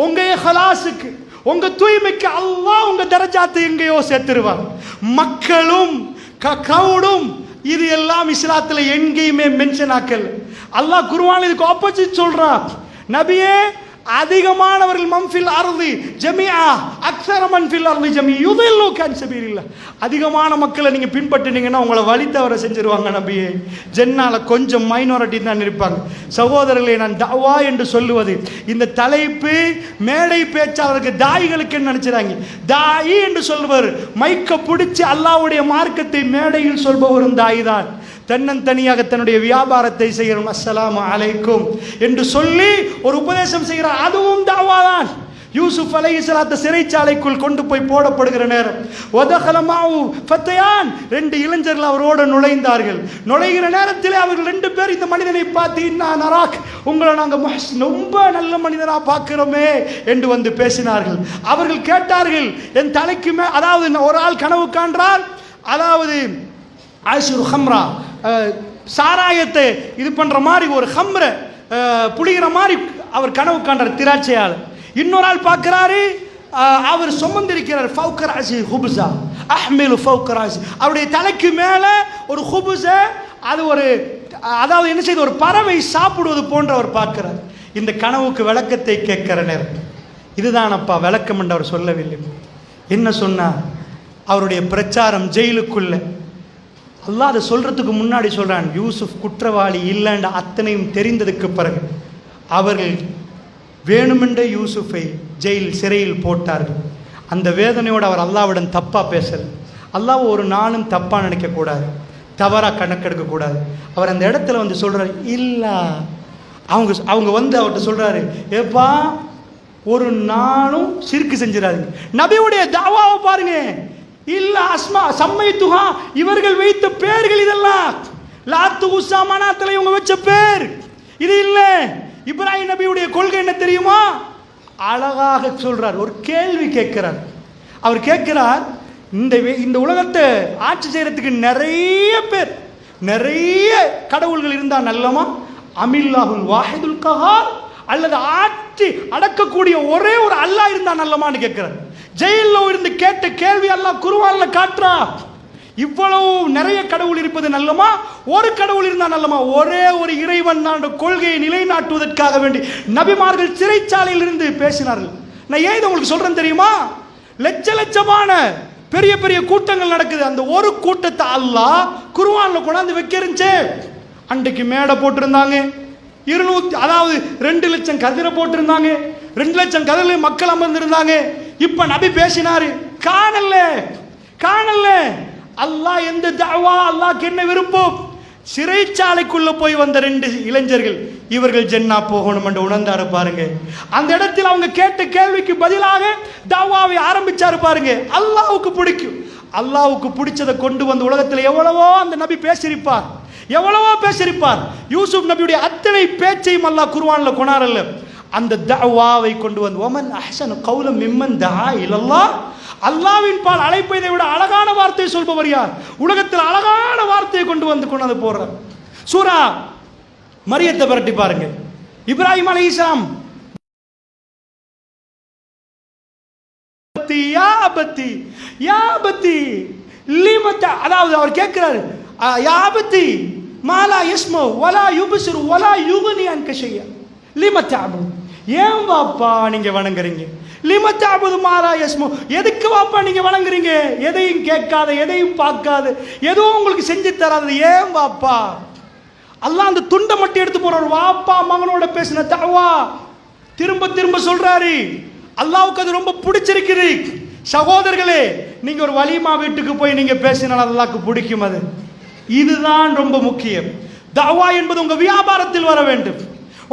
உங்க இஹ்லாஸுக்கு உங்க தூய்மைக்கு அல்லாஹ் உங்க தரஜாத்தை எங்கேயோ சேர்த்துருவார். மக்களும் கிரவுடும் இது எல்லாம் இஸ்லாத்துல எங்கேயுமே மென்ஷன் ஆக்கல. அல்லாஹ் குர்ஆன்ல இதுக்கு ஆப்போசிட் சொல்றான். நபியே, அதிகமானவர்கள் மன்ஃபில் அர்தி ஜமீஆ அக்ஸர மன்ஃபில் அர்தி ஜமீ யுதில்லுக அன் சபீலில்லாஹ். அதிகமான மக்களை நீங்க பின்பற்றினீங்கன்னா உங்களை வழி தவற செஞ்சிருவாங்க நபியே. ஜன்னால கொஞ்சம் மைனாரிட்டி தான் இருப்பாங்க. சகோதரர்களே, நான் தவா என்று சொல்லுவது இந்த தலைப்பு மேடை பேச்சாளருக்கு தாயிகளுக்கு என்ன நினைச்சாங்க? தாயி என்று சொல்பவர் மைக்க பிடிச்சி அல்லாஹ்வுடைய மார்க்கத்தை மேடையில் சொல்பவரும் தாய் தான். தன்னந்தனியாக தன்னுடைய வியாபாரத்தை செய்கிறோம், அஸ்ஸலாமு அலைக்கும் என்று சொல்லி ஒரு உபதேசம் செய்கிறார், அதுவும் தாவா தான். யூசுப் அலைஹிஸ்ஸலாத்து சிறைச்சாலைக்குள் கொண்டு போய் போடப்படுகிற நேரம் வதகல மாவு ஃபத்தயான் 2 இளைஞர்கள் அவரோடு நுழைந்தார்கள். நுழைகிற நேரத்தில் அவர்கள் 2 பேர் இந்த மனிதனை பார்த்து இன்னா நராக், உங்களை நாங்கள் ரொம்ப நல்ல மனிதனா பார்க்கிறோமே என்று வந்து பேசினார்கள். அவர்கள் கேட்டார்கள், என் தலைக்கு அதாவது ஒரு ஆள் கனவு காண்றார், அதாவது ஆஷுரு ஹம்ரா சாராயத்தை இது பண்ற மாதிரி ஒரு ஹம்ர புளிகிற மாதிரி அவர் கனவு காண்றார் திராட்சையால். இன்னொரு ஆள் பார்க்கிறாரு, அவர் சுமந்திருக்கிறார் ஃபௌகராசி ஹுபுஸா அஹ்மிலு ஃபௌகராசி, அவருடைய தலைக்கு மேல ஒரு ஹுபுஸ, அது ஒரு அதாவது என்ன செய்து ஒரு பறவை சாப்பிடுவது போன்று அவர் பார்க்கிறார். இந்த கனவுக்கு விளக்கத்தை கேட்கிற நேரம் இதுதான் அப்பா விளக்கம் என்று அவர் சொல்லவில்லை. என்ன சொன்னார்? அவருடைய பிரச்சாரம் ஜெயிலுக்குள்ள அல்லாஹ் அதை சொல்றதுக்கு முன்னாடி சொல்றான், யூசுப் குற்றவாளி இல்லைன்ற அத்தனையும் தெரிந்ததுக்கு பிறகு அவர்கள் வேணுமென்றே யூசுஃபை ஜெயில் சிறையில் போட்டார்கள். அந்த வேதனையோடு அவர் அல்லாஹ்விடம் தப்பா பேசல. அல்லாஹ் ஒரு நாளும் தப்பா நினைக்கக்கூடாது, தவறா கணக்கெடுக்கக்கூடாது. அவர் அந்த இடத்துல வந்து சொல்றாரு, இல்லை அவங்க வந்து அவர்கிட்ட சொல்றாரு, ஏப்பா ஒரு நாளும் சிறுக்கு செஞ்சிடாதீங்க. நபியுடைய தாவாவை பாருங்க, இல்ல அஸ்மா சம்மைத்துஹா, இவர்கள் வைத்த பேர்கள் இதெல்லாம் லாத்து உஸா மனாத்துல இவங்க வச்ச பேர் இது இல்ல. இப்ராஹிம் நபியுடைய கொள்கை என்ன தெரியுமா? அழகாக சொல்றார். ஒரு கேள்வி கேட்கிறார். அவர் கேட்கிறார், இந்த உலகத்தை ஆட்சி செய்யறதுக்கு நிறைய பேர் நிறைய கடவுள்கள் இருந்தா நல்லமா, அமில்லாஹுல் வாஹிதுல் கஹார், அல்லது ஆட்சி அடக்கக்கூடிய ஒரே ஒரு அல்லாஹ் இருந்தா நல்லமான்னு கேட்கிறார். ஜெயிலில் இருந்து கேட்ட கேள்வி அல்லாஹ் குர்ஆன்ல காட்டுறா. இவ்வளவு நிறைய கடவுள் இருப்பது நல்லமா, ஒரு கடவுள் இருந்தா நல்லமா? ஒரே ஒரு இறைவன் தான் கொள்கையை நிலைநாட்டுவதற்காக வேண்டி நபிமார்கள் சிறைச்சாலையில் இருந்து பேசினார்கள். நான் ஏன் இதை உங்களுக்கு சொல்றேன் தெரியுமா? லட்சமான பெரிய பெரிய கூட்டங்கள் நடக்குது. அந்த ஒரு கூட்டத்தை அல்லாஹ் குர்ஆன்ல கொண்டாந்து வைக்கிறச்சே. அன்றைக்கு மேடை போட்டிருந்தாங்க 200, அதாவது 2 லட்சம் கதிரை போட்டிருந்தாங்க, 2 லட்சம் கதிரில் மக்கள் அமர்ந்திருந்தாங்க. இப்ப நபி பேசினாரு, காணல. அல்லாஹ் எந்த தஅவா, அல்லாஹ்க்கு என்ன விருப்பம்? சிறைச்சாலைக்குள்ள போய் வந்த 2 இளைஞர்கள் இவர்கள் ஜன்னா போகணும் என்று உணர்ந்தாரு பாருங்க. அந்த இடத்தில் அவங்க கேட்ட கேள்விக்கு பதிலாக தஅவாவை ஆரம்பிச்சாரு பாருங்க. அல்லாஹ்வுக்கு பிடிக்கும், அல்லாஹ்வுக்கு பிடிச்சதை கொண்டு வந்து உலகத்தில் எவ்வளவோ அந்த நபி பேசியிருப்பார். யூசுப் நபியுடைய அத்தனை பேச்சையும் அல்லாஹ் குர்ஆன்ல கொணாரல்ல. அந்த தஅவாவை கொண்டு வந்து ஒமன் அஹ்ஸனு கௌலம் மிம்மன் தஆ இலல்லாஹ், அல்லாஹ்வின் பால் அழைப்பதை விட அழகான வார்த்தையை சொல்பவர் யார்? உலகத்தில் அழகான வார்த்தையை கொண்டு போறார். சூரா மரியத்தை பரட்டி பாருங்க. இப்ராஹிம் அலைஹிஸ்ஸலாம் யா அபத்தி யா அபத்தி லிமத, அதாவது அவர் கேட்கிறார், யா அபத்தி மாலா யஸ்மு வலா யுப்சிரு வலா யுக்னி அன்க ஷையா லிமத அபு, ஏன் வாப்பா நீங்க வணங்குறீங்க? லிமத அபு மாலா யஸ்மு, எதுக்கு வாப்பா நீங்க வணங்குறீங்க? எதையும் கேட்காத, எதையும் பார்க்காத, எதுவும் உங்களுக்கு செஞ்சு தராது, ஏன் வாப்பா? அல்லாஹ் அந்த துண்டை மட்டும் எடுத்து போறார். வாப்பா மகனோட பேசின தஅவா திரும்ப திரும்ப சொல்றாரு. அல்லாஹ்வுக்கு அது ரொம்ப பிடிச்சிருக்குது. சகோதரர்களே, நீங்க ஒரு வலிமா வீட்டுக்கு போய் நீங்க பேசினால் அல்லாஹ்வுக்கு பிடிக்கும். அது இதுதான் ரொம்ப முக்கியம். தஅவா என்பது உங்க வியாபாரத்தில் வர வேண்டும்,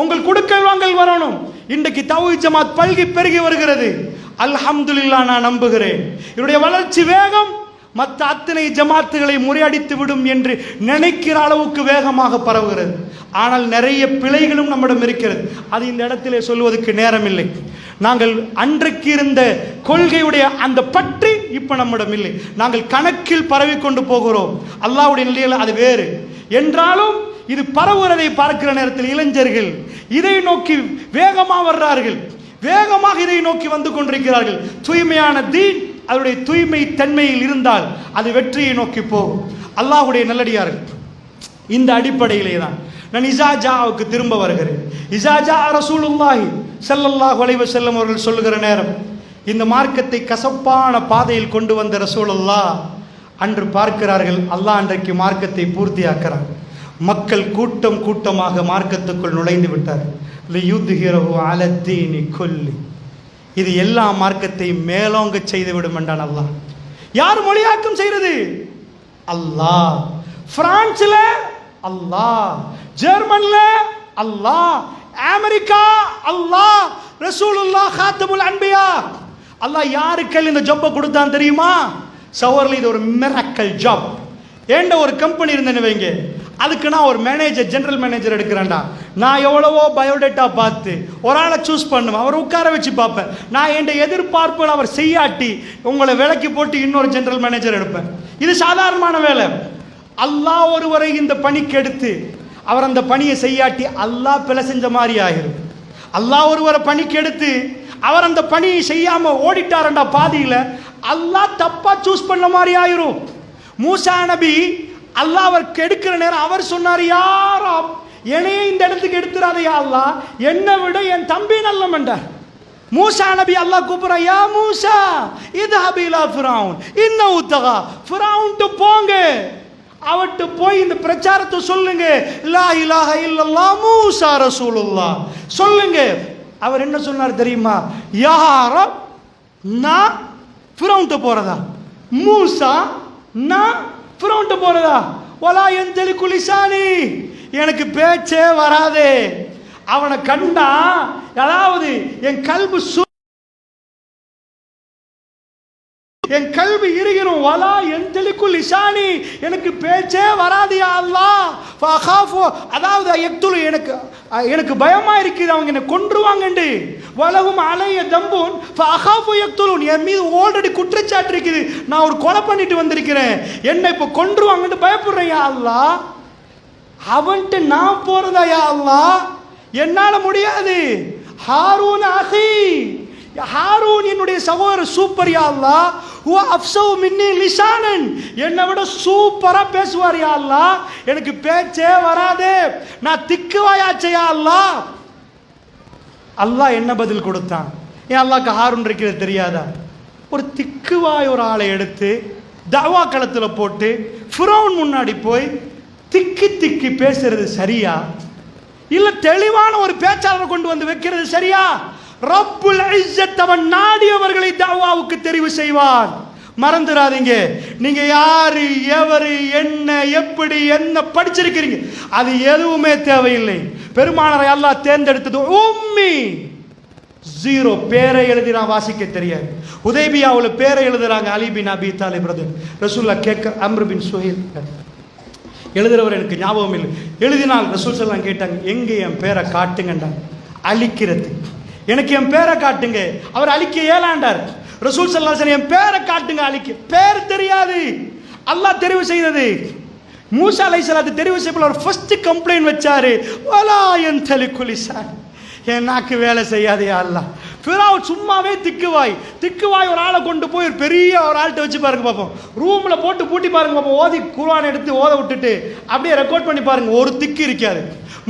உங்கள் கொடுக்கல் வாங்கல் வரணும். இன்றைக்கு தௌஹீத் ஜமாத் பல்கி பெருகி வருகிறது. அல்ஹம்துலில்லாஹ், நான் நம்புகிறேன் இதனுடைய வளர்ச்சி வேகம் மற்ற அத்தனை ஜமாத்துகளை முறியடித்து விடும் என்று நினைக்கிற அளவுக்கு வேகமாக பரவுகிறது. ஆனால் நிறைய பிழைகளும் நம்மிடம் இருக்கிறது. அது இந்த இடத்திலே சொல்வதற்கு நேரம் இல்லை. நாங்கள் அன்றைக்கு இருந்த கொள்கையுடைய அந்த பற்றி இப்ப நம்மிடம் இல்லை. நாங்கள் கணக்கில் பரவி கொண்டு போகிறோம். அல்லாஹ்வுடைய நிலையில் அது வேறு என்றாலும் இது பரவுவதை பார்க்கிற நேரத்தில் இளைஞர்கள் இதை நோக்கி வேகமாக வர்றார்கள், வேகமாக இதை நோக்கி வந்து கொண்டிருக்கிறார்கள். தூய்மையான தீன் அதனுடைய தூய்மை தன்மையில் இருந்தால் அது வெற்றியை நோக்கி போகும். அல்லாஹ்வுடைய நல்லடியார்கள், இந்த அடிப்படையிலே தான் நான் இஸாஜாவுக்கு திரும்ப வருகிறேன். இஸாஜா ரசூலுல்லாஹி ஸல்லல்லாஹு அலைஹி வஸல்லம் அவர்கள் சொல்லுகிற நேரம், இந்த மார்க்கத்தை கசப்பான பாதையில் கொண்டு வந்த ரசூலுல்லாஹ் அன்று பார்க்கிறார்கள். அல்லாஹ் அன்றைக்கு மார்க்கத்தை பூர்த்தியாக்கிறார். மக்கள் கூட்டம் கூட்டமாக மார்க்கத்துக்குள் நுழைந்து விட்டார். லியுத்ஹிரஹு அலத்தீனி குல்லி, இது எல்லா மார்க்கத்தையும் மேலோங்க செய்து விடும் என்றான் அல்லாஹ். யார் மொழியாக்கம் செய்கிறது? அல்லாஹ். பிரான்ஸ்ல அல்லாஹ், ஜெர்மன்ல அல்லாஹ், அமெரிக்கா அல்லாஹ், ரசூலுல்லாஹ் காத்தமுல் அன்பியா. அல்லாஹ் யாருக்கு இந்த ஜாப்பை கொடுத்தான் தெரியுமா? சவர்ல இது ஒரு மிராக்கல் ஜாப். ஏண்ட ஒரு கம்பெனி இருந்தேன்னு வைங்க, அதுக்கு நான் ஒரு மேனேஜர், ஜெனரல் மேனேஜர் எடுக்கிறேன்டா. நான் எவ்வளவோ பயோடேட்டா பார்த்து ஒரு ஆளை சூஸ் பண்ணுவேன், அவரை உட்கார வச்சு பார்ப்பேன். நான் என் எதிர்பார்ப்பு அவர் செய்யாட்டி உங்களை விலைக்கு போட்டு இன்னொரு ஜெனரல் மேனேஜர் எடுப்பேன். இது சாதாரணமான வேலை. அல்லாஹ் ஒருவரை இந்த பணிக்கு எடுத்து அவர் அந்த பணியை செய்யாட்டி அல்லாஹ் பிழை செஞ்ச மாதிரி ஆகிரும். அல்லாஹ் ஒருவரை பணிக்கு எடுத்து அவர் அந்த பணியை செய்யாம ஓடிட்டாரண்டா பாதியில், அல்லாஹ் தப்பா சூஸ் பண்ண மாதிரி ஆயிரும். மூசா நபி அல்லாஹ் அவர் எடுக்கிற நேரம் அவர் சொன்னார், யாரா என்னையே இந்த இடத்துக்கு எடுத்துறாதையா அல்லாஹ், என்னை விட என் தம்பி நல்லம் என்றார். மூசா நபி அல்லாஹ் கூப்பிடுறா, யா மூசா இத்ஹப் இலா ஃபிரௌன் இன்னஹு தகா, ஃபிரௌன்ட்ட போங்க, அவட்ட போய் இந்த பிரச்சாரத்தை சொல்லுங்க, லா இலாஹ இல்லல்லாஹ் மூசா ரசூலுல்லாஹ் சொல்லுங்க. அவர் என்ன சொன்னார் தெரியுமா? யா ரப், நான் ஃபிரௌன்ட்ட போறதா? மூசா நான் ஃபிரௌன்ட்ட போறதா? வலா யன்தலிகு லிசானி, எனக்கு பேச்சே வராதே. அவனை கண்டா அதாவது என் கல்வி இறுகிரும். வலா யன்தலிகு லிசானி, எனக்கு பேச்சே வராது யா அல்லாஹ். ஃபஅகாஃபு, அதாவது யக்துலு, எனக்கு பயமா இருக்குது அவங்க என்ன கொன்றுவாங்கண்டு. வலஹும் அலைய தம்புன் ஃபஅகாஃபு யக்துலுன், என் மீது ஆல்ரெடி குற்றச்சாட்டு இருக்குது, நான் ஒரு கொலை பண்ணிட்டு வந்திருக்கிறேன், என்னை இப்போ கொன்றுவாங்கன்னு பயப்படுறேன் யா அல்லாஹ். அவன்ட்டு நான் போறதா யா அல்லாஹ்? என்னால முடியாது. ஹாரூன் அஹி, ஹாரூன் என்னுடைய சகோதரர், சூப்பர் யா அல்லாஹ். ஹுவ அஃப்ஸவு மின்னி லிசானன், என்னை விட சூப்பரா பேசுவார் யா அல்லாஹ், எனக்கு பேச்சே வராது, நான் திக்குவாயாச்சே யா அல்லாஹ். அல்லாஹ் என்ன பதில் கொடுத்தான்? ஏன் அல்லாஹ்க்கு ஹாரூன் இருக்கிறது தெரியாதா? ஒரு திக்குவாய் ஒரு ஆளை எடுத்து தவா களத்தில் போட்டு ஃபிரௌன் முன்னாடி போய் திக்கி திக்கி பேசுறது சரியா? இல்ல தெளிவான ஒரு பேச்சாளரை கொண்டு வந்து வைக்கிறது சரியா? ரப்புல் இஸ்ஸத் அவன் நாடியவர்களை தஅவாவுக்கு தெரிவு செய்வான். மறந்துடாதீங்க, நீங்க யாரு, எவரு, என்ன, எப்படி, என்ன படிச்சிருக்கிறீங்க அது எதுவுமே தேவையில்லை. பெருமானாரை அல்லாஹ் தேர்ந்தெடுத்தது உம்மி, ஜீரோ, பேரை எழுதி நான் வாசிக்க தெரியாது. ஹுதைபியாவில் பேரை எழுதுறாங்க, அலி பின் அபி தாலிப் ரசூலுல்லாஹ் கேட்க, அம்ர் பின் சுஹைல் எழுதுறவர் எனக்கு ஞாபகம் இல்லை. எழுதினால் ரசூல் ஸல்லல்லாஹு கேட்டாங்க, எங்கே என் பேரை காட்டுங்கண்டாங்க. அழிக்கிறது. எனக்கு என் பேரை காட்டுங்க, அவர் அழிக்க இயலாண்டார். ரசூல் ஸல்லல்லாஹு அலைஹி வஸல்லம் என் பேரை காட்டுங்க, அழிக்க. பேர் தெரியாது, அல்லாஹ் தெரிவு செய்தது. மூசா அலைஹிஸ்ஸலாத்து தெரிவு செய்யப்பட்ட ஒரு ஃபர்ஸ்ட் கம்ப்ளைண்ட் வச்சாரு, வலா யன்தலிகு லிசான், என் நாக்கு வேலை செய்யாதே அல்லாஹ். ஃபிரௌன் சும்மாவே திக்குவாய் ஒரு ஆளை கொண்டு போய் ஒரு பெரிய ஒரு ஆள்கிட்ட வச்சு பாருங்க பார்ப்போம், ரூமில் போட்டு பூட்டி பாருங்க பார்ப்போம், ஓதி குர்ஆன் எடுத்து ஓத விட்டுட்டு அப்படியே ரெக்கார்ட் பண்ணி பாருங்க, ஒரு திக்கு இருக்காது.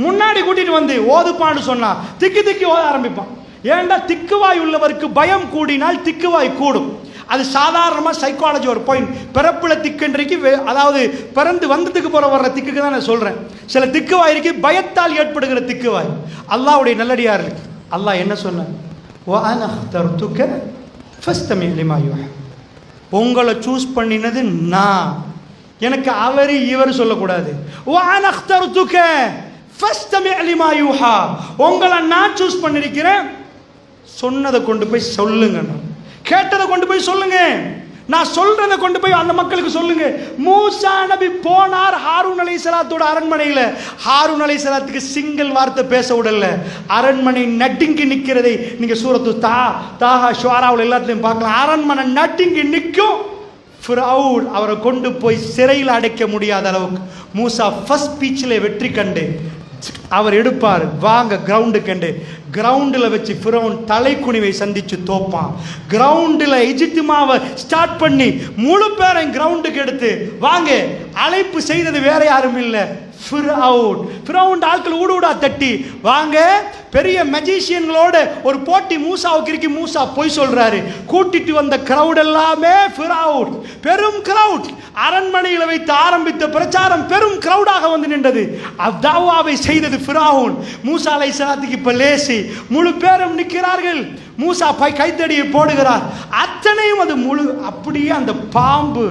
முன்னாடி கூட்டிட்டு வந்து ஓதுப்பான்னு சொன்னா திக்கி ஓத ஆரம்பிப்பான். ஏன்டா திக்குவாய் உள்ளவருக்கு பயம் கூடினால் திக்குவாய் கூடும். அது சாதாரணமாக சைக்காலஜி ஒரு பாயிண்ட். பிறப்புல திக்குன்றைக்கு, அதாவது பிறந்து வந்ததுக்கு போற வர்ற திக்குக்கு தான் நான் சொல்றேன். சில திக்குவாய் இருக்கு பயத்தால் ஏற்படுகிற திக்குவாய். அல்லாஹ்வுடைய நல்லடியார்கள் அல்லாஹ் என்ன சொன்னார், வஅனா அக்தர்துக ஃபஸ்தமி லிமா யூஹா, உங்களை சூஸ் பண்ணினது நான், எனக்கு அவர் இவர் சொல்லக்கூடாது. வஅனா அக்தர்துக ஃபஸ்தமி லிமா யூஹா, உங்களை நான் சூஸ் பண்ணிருக்கிறேன், சொன்னதை கொண்டு போய் சொல்லுங்க, கேட்டதை கொண்டு போய் சொல்லுங்க, நான் சொல்றதை கொண்டு போய் அந்த மக்களுக்கு சொல்லுங்க. மூசா நபி போனார் ஹாரூன் அலைஹிஸ்ஸலாத்தோட அரண்மனையில். ஹாரூன் அலைஹிஸ்ஸலாத்துக்கு சிங்கிள் வார்த்தை பேச விடல. அரண்மனை நடுங்கி நிற்கிறதை நீங்க சூரத்து தாஹா ஷுஆராவில் எல்லாத்துலையும் பார்க்கலாம். அரண்மனை நடுங்கி நிற்கும். ஃபிரௌன் அவரை கொண்டு போய் சிறையில் அடைக்க முடியாத அளவுக்கு மூசா ஃபர்ஸ்ட் ஸ்பீச்சில் வெற்றி கண்டு அவர் எடுப்பார், வாங்க கிரவுண்டு கண்டு கிரவுண்டில் வச்சு ஃபிரௌன் தலைக்குனிவை சந்திச்சு தோப்பான். கிரவுண்டில் இஜ்திமாவை ஸ்டார்ட் பண்ணி முழு பேரையும் கிரவுண்டுக்கு எடுத்து வாங்க, அழைப்பு செய்தது வேற யாரும் இல்லை, ஃபிரௌன் ஆட்கள் ஊடுடா தட்டி வாங்க, பெரிய மெஜிஷியன்களோட ஒரு போட்டி மூசாவுக்கு இருக்கு. மூசா போய் சொல்றாரு, கூட்டிட்டு வந்த கிரவுட் எல்லாமே ஃபிரௌன், பெரும் கிரவுட். அரண்மனையில் வைத்து ஆரம்பித்த பிரச்சாரம் பெரும் கிரவுடாக வந்து நின்றது. அதாவாவை செய்தது ஃபிரௌன். மூசா அலைஹிஸ்ஸலாத்துக்கு இப்ப லேசி, முழு பேரும் நிற்கிறார்கள். மூசா கைத்தடியை போடுகிறார், அத்தனையும் அது முழு அப்படியே அந்த பாம்பு,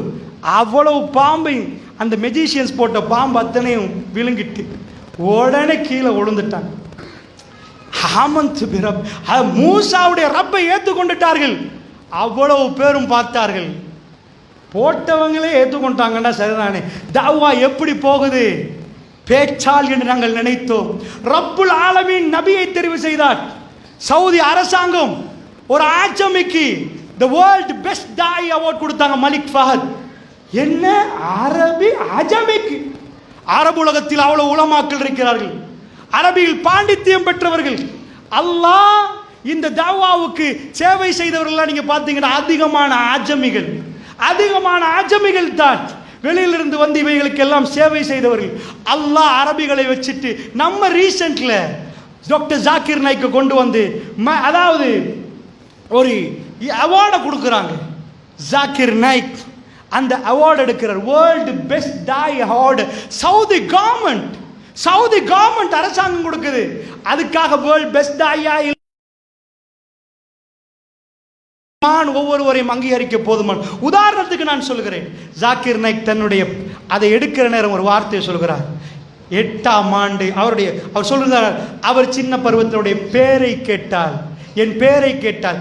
அவ்வளவு பாம்பை அந்த மெஜிஷியன்ஸ் போட்ட பாம்பு அத்தனையும் விழுங்கிட்டு உடனே கீழே விழுந்துட்டாங்க. மூசாவுடைய ரப்பை ஏற்றுக்கொண்டுட்டார்கள். அவ்வளவு பேரும் பார்த்தார்கள், போட்டவங்களே ஏற்றுக்கொண்டாங்கன்னா சரிதானே, தாவா எப்படி போகுது, பேச்சால் என்று நாங்கள் நினைத்தோம். ரப்புல் ஆலமீன் நபியை தெரிவு செய்தார். சவுதி அரசாங்கம் ஒரு ஆஜமிக்கு தி வேர்ல்ட் பெஸ்ட் தாய் அவார்ட் கொடுத்தாங்க, மலிக் ஃபஹத். என்ன அரபி அஜமிக்கு? அரபு உலகத்தில் அவ்வளவு உலமாக்கள் இருக்கிறார்கள், அரபியில் பாண்டித்தியம் பெற்றவர்கள். அல்லாஹ் இந்த தாவாவுக்கு சேவை செய்தவர்கள் நீங்க பார்த்தீங்கன்னா அதிகமான அஜமிகள் தான் வெளியிலிருந்து வந்து இவைகளுக்கு எல்லாம் சேவை செய்தவர்கள். அல்லாஹ் அரபிகளை வச்சுட்டு நம்ம ரீசெண்ட்ல டாக்டர் ஜாக்கிர் நாய்க்கு கொண்டு வந்து அதாவது ஒரு அவார்டை கொடுக்குறாங்க. ஜாக்கிர் நாய்க் அந்த அவார்டு எடுக்கிறார், வேர்ல்டு பெஸ்ட் டாய் அவார்டு. சவுதி கவர்மெண்ட் அரசாங்கம் கொடுக்குது. அதுக்காக வேர்ல்டு பெஸ்ட் டாயா ஒவ்வொருவரையும் அங்கீகரிக்க போதுமான. உதாரணத்துக்கு நான் சொல்கிறேன், ஜாக்கிர் நாய்க் தன்னுடைய அதை எடுக்கிற நேரம் ஒரு வார்த்தையை சொல்கிறார். 8ஆம் ஆண்டு அவர் சொல்கிறார், அவர் சின்ன பருவத்தினுடைய பேரை கேட்டால், என் பேரை கேட்டால்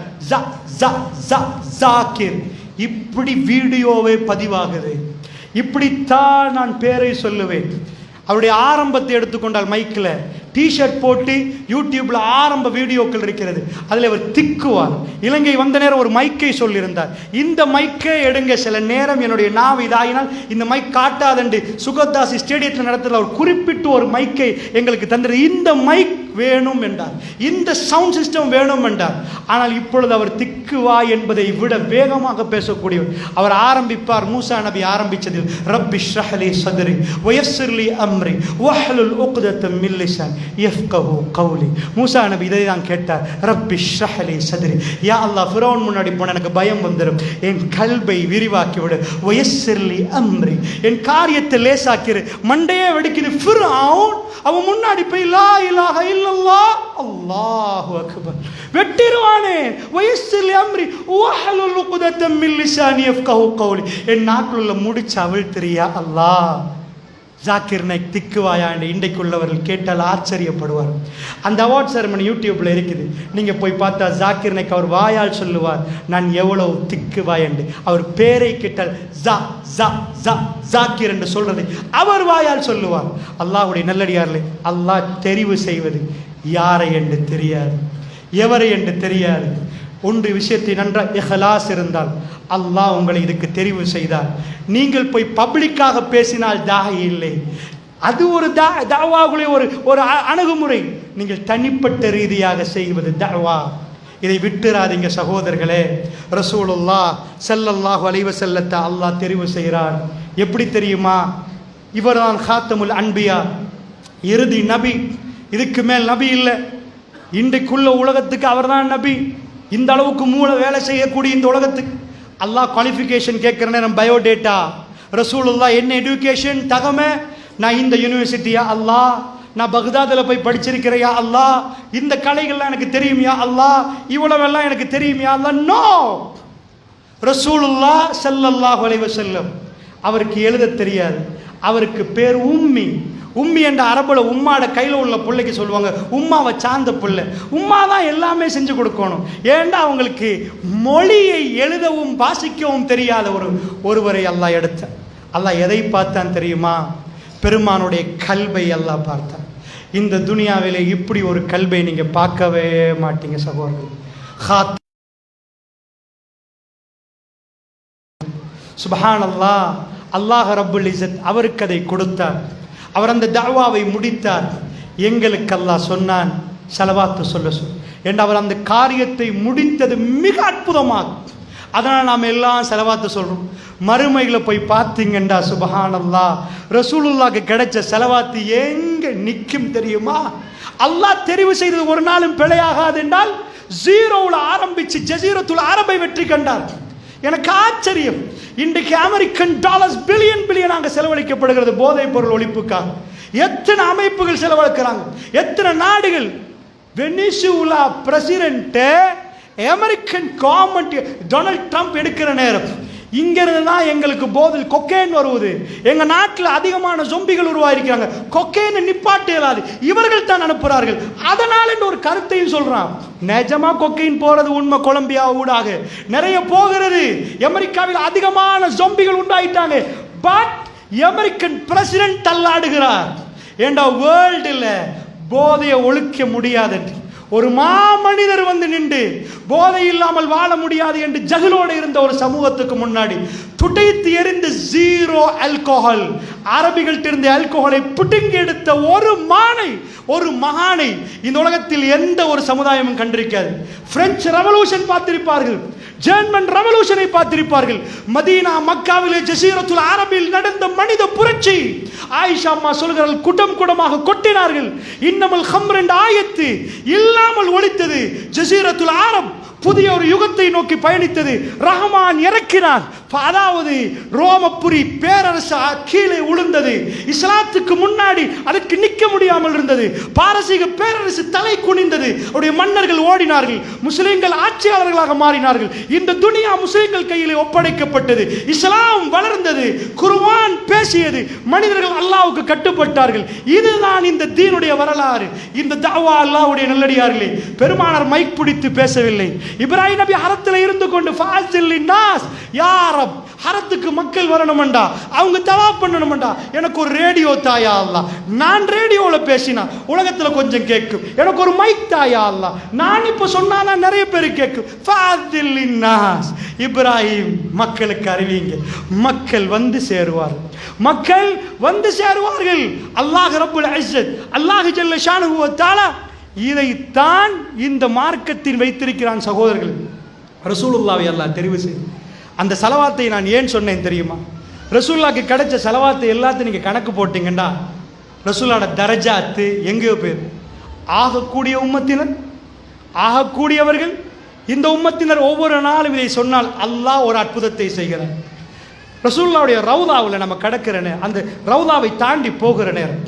ஜாக்கிர், இப்படி வீடியோவே பதிவாகுது, இப்படித்தான் நான் பேரை சொல்லுவேன். அவருடைய ஆரம்பத்தை எடுத்துக்கொண்டால் மைக்கில் டிஷர்ட் போட்டு யூடியூப்ல ஆரம்ப வீடியோக்கள் இருக்கிறது, அதில் அவர் திக்குவார். இலங்கை வந்த நேரம் ஒரு மைக்கை சொல்லியிருந்தார், இந்த மைக்கை எடுங்க, சில நேரம் என்னுடைய நாவு இதாகினால் இந்த மைக் காட்டாதண்டு சுகதாசி ஸ்டேடியத்தில் நடத்துல அவர் குறிப்பிட்டு ஒரு மைக்கை எங்களுக்கு தந்தது, இந்த மைக் வேணும் என்றார், இந்த சவுண்ட் சிஸ்டம் வேணும் என்றார். ஆனால் இப்பொழுது அவர் திக்குவா என்பதை விட வேகமாக பேசக்கூடியவர். அவர் ஆரம்பிப்பார், மூசா நபி ஆரம்பிச்சதில் ரப்பி ஷ்ரஹ் லி ஸத்ரி வயஸ்ஸிர் லி அம்ரி வஹ்லுல் உக்தத்தம் மின் லிசானி யஃப்கஹு கௌலி. மூசா நபி இதை தான் கேட்டார், ரப்பி ஷ்ரஹ் லி ஸத்ரி, யா அல்லாஹ் ஃபிரௌன் முன்னாடி போன எனக்கு பயம் வந்துடும், என் கல்பை விரிவாக்கி விடு, வயஸ்ஸிர் லி அம்ரி, என் காரியத்தை லேசாக்கிரு. மண்டையே வெடிக்குது. ஃபிரௌன் அவன் முன்னாடி போய் லா இலாஹ இல்லல்லாஹ் அல்லாஹு அக்பர் வெட்டிடுவானே. வயஸ்ஸிர் லி அம்ரி வஹ்லுல் உக்தத்தம் மின் லிசானி யஃப்கஹு கௌலி, என் நாக்குல உள்ள முடிச்சு அவிழ்த்திரியா அல்லாஹ். ஜாக்கிர் நாய்க் திக்குவாயாண்டு இன்றைக்குள்ளவர்கள் கேட்டால் ஆச்சரியப்படுவார். அந்த அவார்ட் செரமனி யூடியூப்ல இருக்குது, நீங்க போய் பார்த்தா ஜாக்கிர் நாய்க் அவர் வாயால் சொல்லுவார், நான் எவ்வளவு திக்குவாயண்டு. அவர் பேரை கேட்டால் ஜாக்கிர் என்று சொல்றதை அவர் வாயால் சொல்லுவார். அல்லாஹ்வுடைய நல்லடியார்களே, அல்லாஹ் தெரிவு செய்வது யாரை என்று தெரியாது, எவரை என்று தெரியாது. ஒன்று விஷயத்தை நன்றாக இஹ்லாஸ் இருந்தால் அல்லாஹ் உங்களை இதுக்கு தெரிவு செய்தார். நீங்கள் போய் பப்ளிக்காக பேசினால் தாஹி இல்லை, அது ஒரு தாவாவுடைய ஒரு அணுகுமுறை. நீங்கள் தனிப்பட்ட ரீதியாக செய்வது தாவா. இதை விட்டுறாதீங்க சகோதரர்களே. ரசூலுல்லாஹ் ஸல்லல்லாஹு அலைஹி வஸல்லத்தை அல்லாஹ் தெரிவு செய்கிறார். எப்படி தெரியுமா? இவர்தான் ஹாத்தமுல் அன்பியா, இறுதி நபி. இதுக்கு மேல் நபி இல்லை. இன்றைக்குள்ள உலகத்துக்கு அவர்தான் நபி. இந்த அளவுக்கு மூளை வேலை செய்யக்கூடிய இந்த உலகத்துக்கு அல்லாஹ் குவாலிஃபிகேஷன் கேட்குற நேரம் பயோடேட்டா. ரசூலுல்லாஹ் என்ன எஜுகேஷன் தகமை? நான் இந்த யூனிவர்சிட்டியா அல்லாஹ், நான் பக்தாதில் போய் படிச்சிருக்கிறையா அல்லாஹ், இந்த கலைகள்லாம் எனக்கு தெரியுமியா அல்லாஹ், இவ்வளவெல்லாம் எனக்கு தெரியுமியா அல்லாஹ்? நோ. ரசூலுல்லாஹ் ஸல்லல்லாஹு அலைஹி வஸல்லம் அவருக்கு எழுத தெரியாது. அவருக்கு பேர் உம்மி. உம்மி என்ற அரபுல உம்மாட கையில் உள்ள பிள்ளைக்கு சொல்லுவாங்க உம்மாவை சார்ந்த பிள்ளை. உம்மா தான் எல்லாமே செஞ்சு கொடுக்கணும். ஏண்டா அவங்களுக்கு மொழியை எழுதவும் வாசிக்கவும் தெரியாத ஒருவரை அல்லாஹ் எடுத்தான். அல்லாஹ் எதை பார்த்தான் தெரியுமா? பெருமானுடைய கல்வை அல்லாஹ் பார்த்தான். இந்த துனியாவிலே இப்படி ஒரு கல்வை நீங்க பார்க்கவே மாட்டீங்க சகோதரர்கள். சுப்ஹானல்லாஹ். அல்லாஹ் ரப்புல் இஸ்ஸத் அவருக்கு அதை கொடுத்தார். அவர் அந்த தஅவாவை முடித்தார். எங்களுக்கு அல்லாஹ் சொன்னான் ஸலவாத்து சொல்ல என்று. அவர் அந்த காரியத்தை முடித்தது மிக அற்புதமாக. அதனால் நாம் எல்லாம் ஸலவாத்து சொல்றோம். மறுமையில் போய் பார்த்தீங்கண்டா சுப்ஹானல்லாஹ், ரசூலுல்லாஹ்க்கு கிடைச்ச ஸலவாத்து எங்க நிற்கும் தெரியுமா? அல்லாஹ் தெரிவு செய்தது ஒரு நாளும் பிழையாகாது என்றால் ஜீரோவில் ஆரம்பிச்சு ஜஸீரத்துல் அரபை வெற்றி கண்டார். எனக்கு ஆச்சரியம். இன்றைக்கு அமெரிக்கன் டாலர்ஸ் பில்லியனாக செலவழிக்கப்படுகிறது போதைப் பொருள் ஒழிப்புக்காக. எத்தனை அமைப்புகள் செலவழிக்கிறாங்க, எத்தனை நாடுகள். Venezuela president American government Donald Trump எடுக்கிற நேரம் இங்கிருந்து தான் எங்களுக்கு போதில் கொக்கேன் வருவது. எங்க நாட்டில் அதிகமான ஜொம்பிகள் உருவாயிருக்கிறாங்க, கொக்கேன் நிப்பாட்டு இயலாது, இவர்கள் தான் அனுப்புகிறார்கள். அதனால ஒரு கருத்தையும் சொல்றான். நிஜமா கொக்கைன் போறது உண்மை. கொலம்பியா ஊடாக நிறைய போகிறது. அமெரிக்காவில் அதிகமான ஜொம்பிகள் உண்டாயிட்டாங்க. பட் அமெரிக்கன் பிரசிடென்ட் தள்ளாடுகிறார். ஏண்டா வேர்ல்டுல போதையை ஒழிக்க முடியாது. ஒரு மாமனிதர் வந்து நின்று போதை இல்லாமல் வாழ முடியாது என்று ஜஹலோடு இருந்த ஒரு சமூகத்துக்கு முன்னாடி துடைத்து எறிந்த ஜீரோ ஆல்கோஹால், அரபிகள்ட்ட இருந்த ஆல்கோஹாலை புடுங்கி எடுத்த ஒரு மகானை இந்த உலகத்தில் எந்த ஒரு சமுதாயமும் கண்டிருக்காது. பிரெஞ்சு ரெவல்யூஷன் பார்த்திருப்பார்கள், ஜெர்மன் ரெவல்யூஷனை பார்த்திருப்பார்கள். மதீனா மக்காவிலே ஜஸீரத்துல் அரபில் நடந்த மனித புரட்சி. ஆயிஷா அம்மா சொல்கிறார்கள், குடம் குடமாக கொட்டினார்கள். இன்னமல் ஹம்ர் என்ற ஆயத்து இல்லாமல் ஒழித்தது. ஜஸீரத்துல் அரப் புதிய ஒரு யுகத்தை நோக்கி பயணித்தது. ரஹ்மான் இறக்கினான். அதாவது ரோமபுரி பேரரசு கீழே உளுந்தது. இஸ்லாத்துக்கு முன்னாடி அதற்கு நிற்க முடியாமல் இருந்தது. பாரசீக பேரரசு தலை குனிந்தது. அவருடைய மன்னர்கள் ஓடினார்கள். முஸ்லிம்கள் ஆட்சியாளர்களாக மாறினார்கள். இந்த துனியா முஸ்லிம்கள் கையில் ஒப்படைக்கப்பட்டது. இஸ்லாம் வளர்ந்தது. குர்ஆன் பேசியது. மனிதர்கள் அல்லாஹ்வுக்கு கட்டுப்பட்டார்கள். இதுதான் இந்த தீனுடைய வரலாறு. இந்த தஅவா அல்லாஹ்வுடைய நல்லடியார்களே. பெருமானார் மைக் பிடித்து பேசவில்லை. இப்ராஹிம் நபி ஹரத்தில் இருந்து கொண்டு ஃபாஸில் நாஸ் யா ரப், ஹரத்துக்கு மக்கள் வரணும்டா, அவங்க தவாப் பண்ணணும்டா, எனக்கு ஒரு ரேடியோ தாயா அல்லாஹ், நான் ரேடியோவில் பேசினா உலகத்தில் கொஞ்சம் கேட்கும். எனக்கு ஒரு மைக் தாயா அல்லாஹ், நான் இப்போ சொன்னாதான் நிறைய பேர் கேட்கும். ஃபாஸில் நாஸ், இப்ராஹிம் மக்களுக்கு அறிவிங்க, மக்கள் வந்து சேருவார்கள், மக்கள் வந்து சேருவார்கள். அல்லாஹ் ரப்புல் இஸ்ஸத், அல்லாஹ் ஜல்ல ஷானுஹு வ தஆலா இதைத்தான் இந்த மார்க்கத்தில் வைத்திருக்கிறான். சகோதரர்கள், ரசூலுல்லாஹ்வை அல்லாஹ் தெரிவு செய்து அந்த ஸலவாத்தை நான் ஏன் சொன்னேன் தெரியுமா? ரசூலுல்லாஹ்க்கு கிடைச்ச ஸலவாத்தை எல்லாத்தையும் நீங்கள் கணக்கு போட்டிங்கன்னா ரசூலுல்லாஹ்வோட தரஜாத்து எங்கேயோ பேர். ஆகக்கூடிய உம்மத்தினர், ஆகக்கூடியவர்கள், இந்த உம்மத்தினர் ஒவ்வொரு நாளும் இதை சொன்னால் அல்லாஹ் ஒரு அற்புதத்தை செய்கிறார். ரசூலுல்லாஹ்வுடைய ரவுதாவில் நம்ம கடக்கிற நேரம், அந்த ரவுதாவை தாண்டி போகிற நேரம்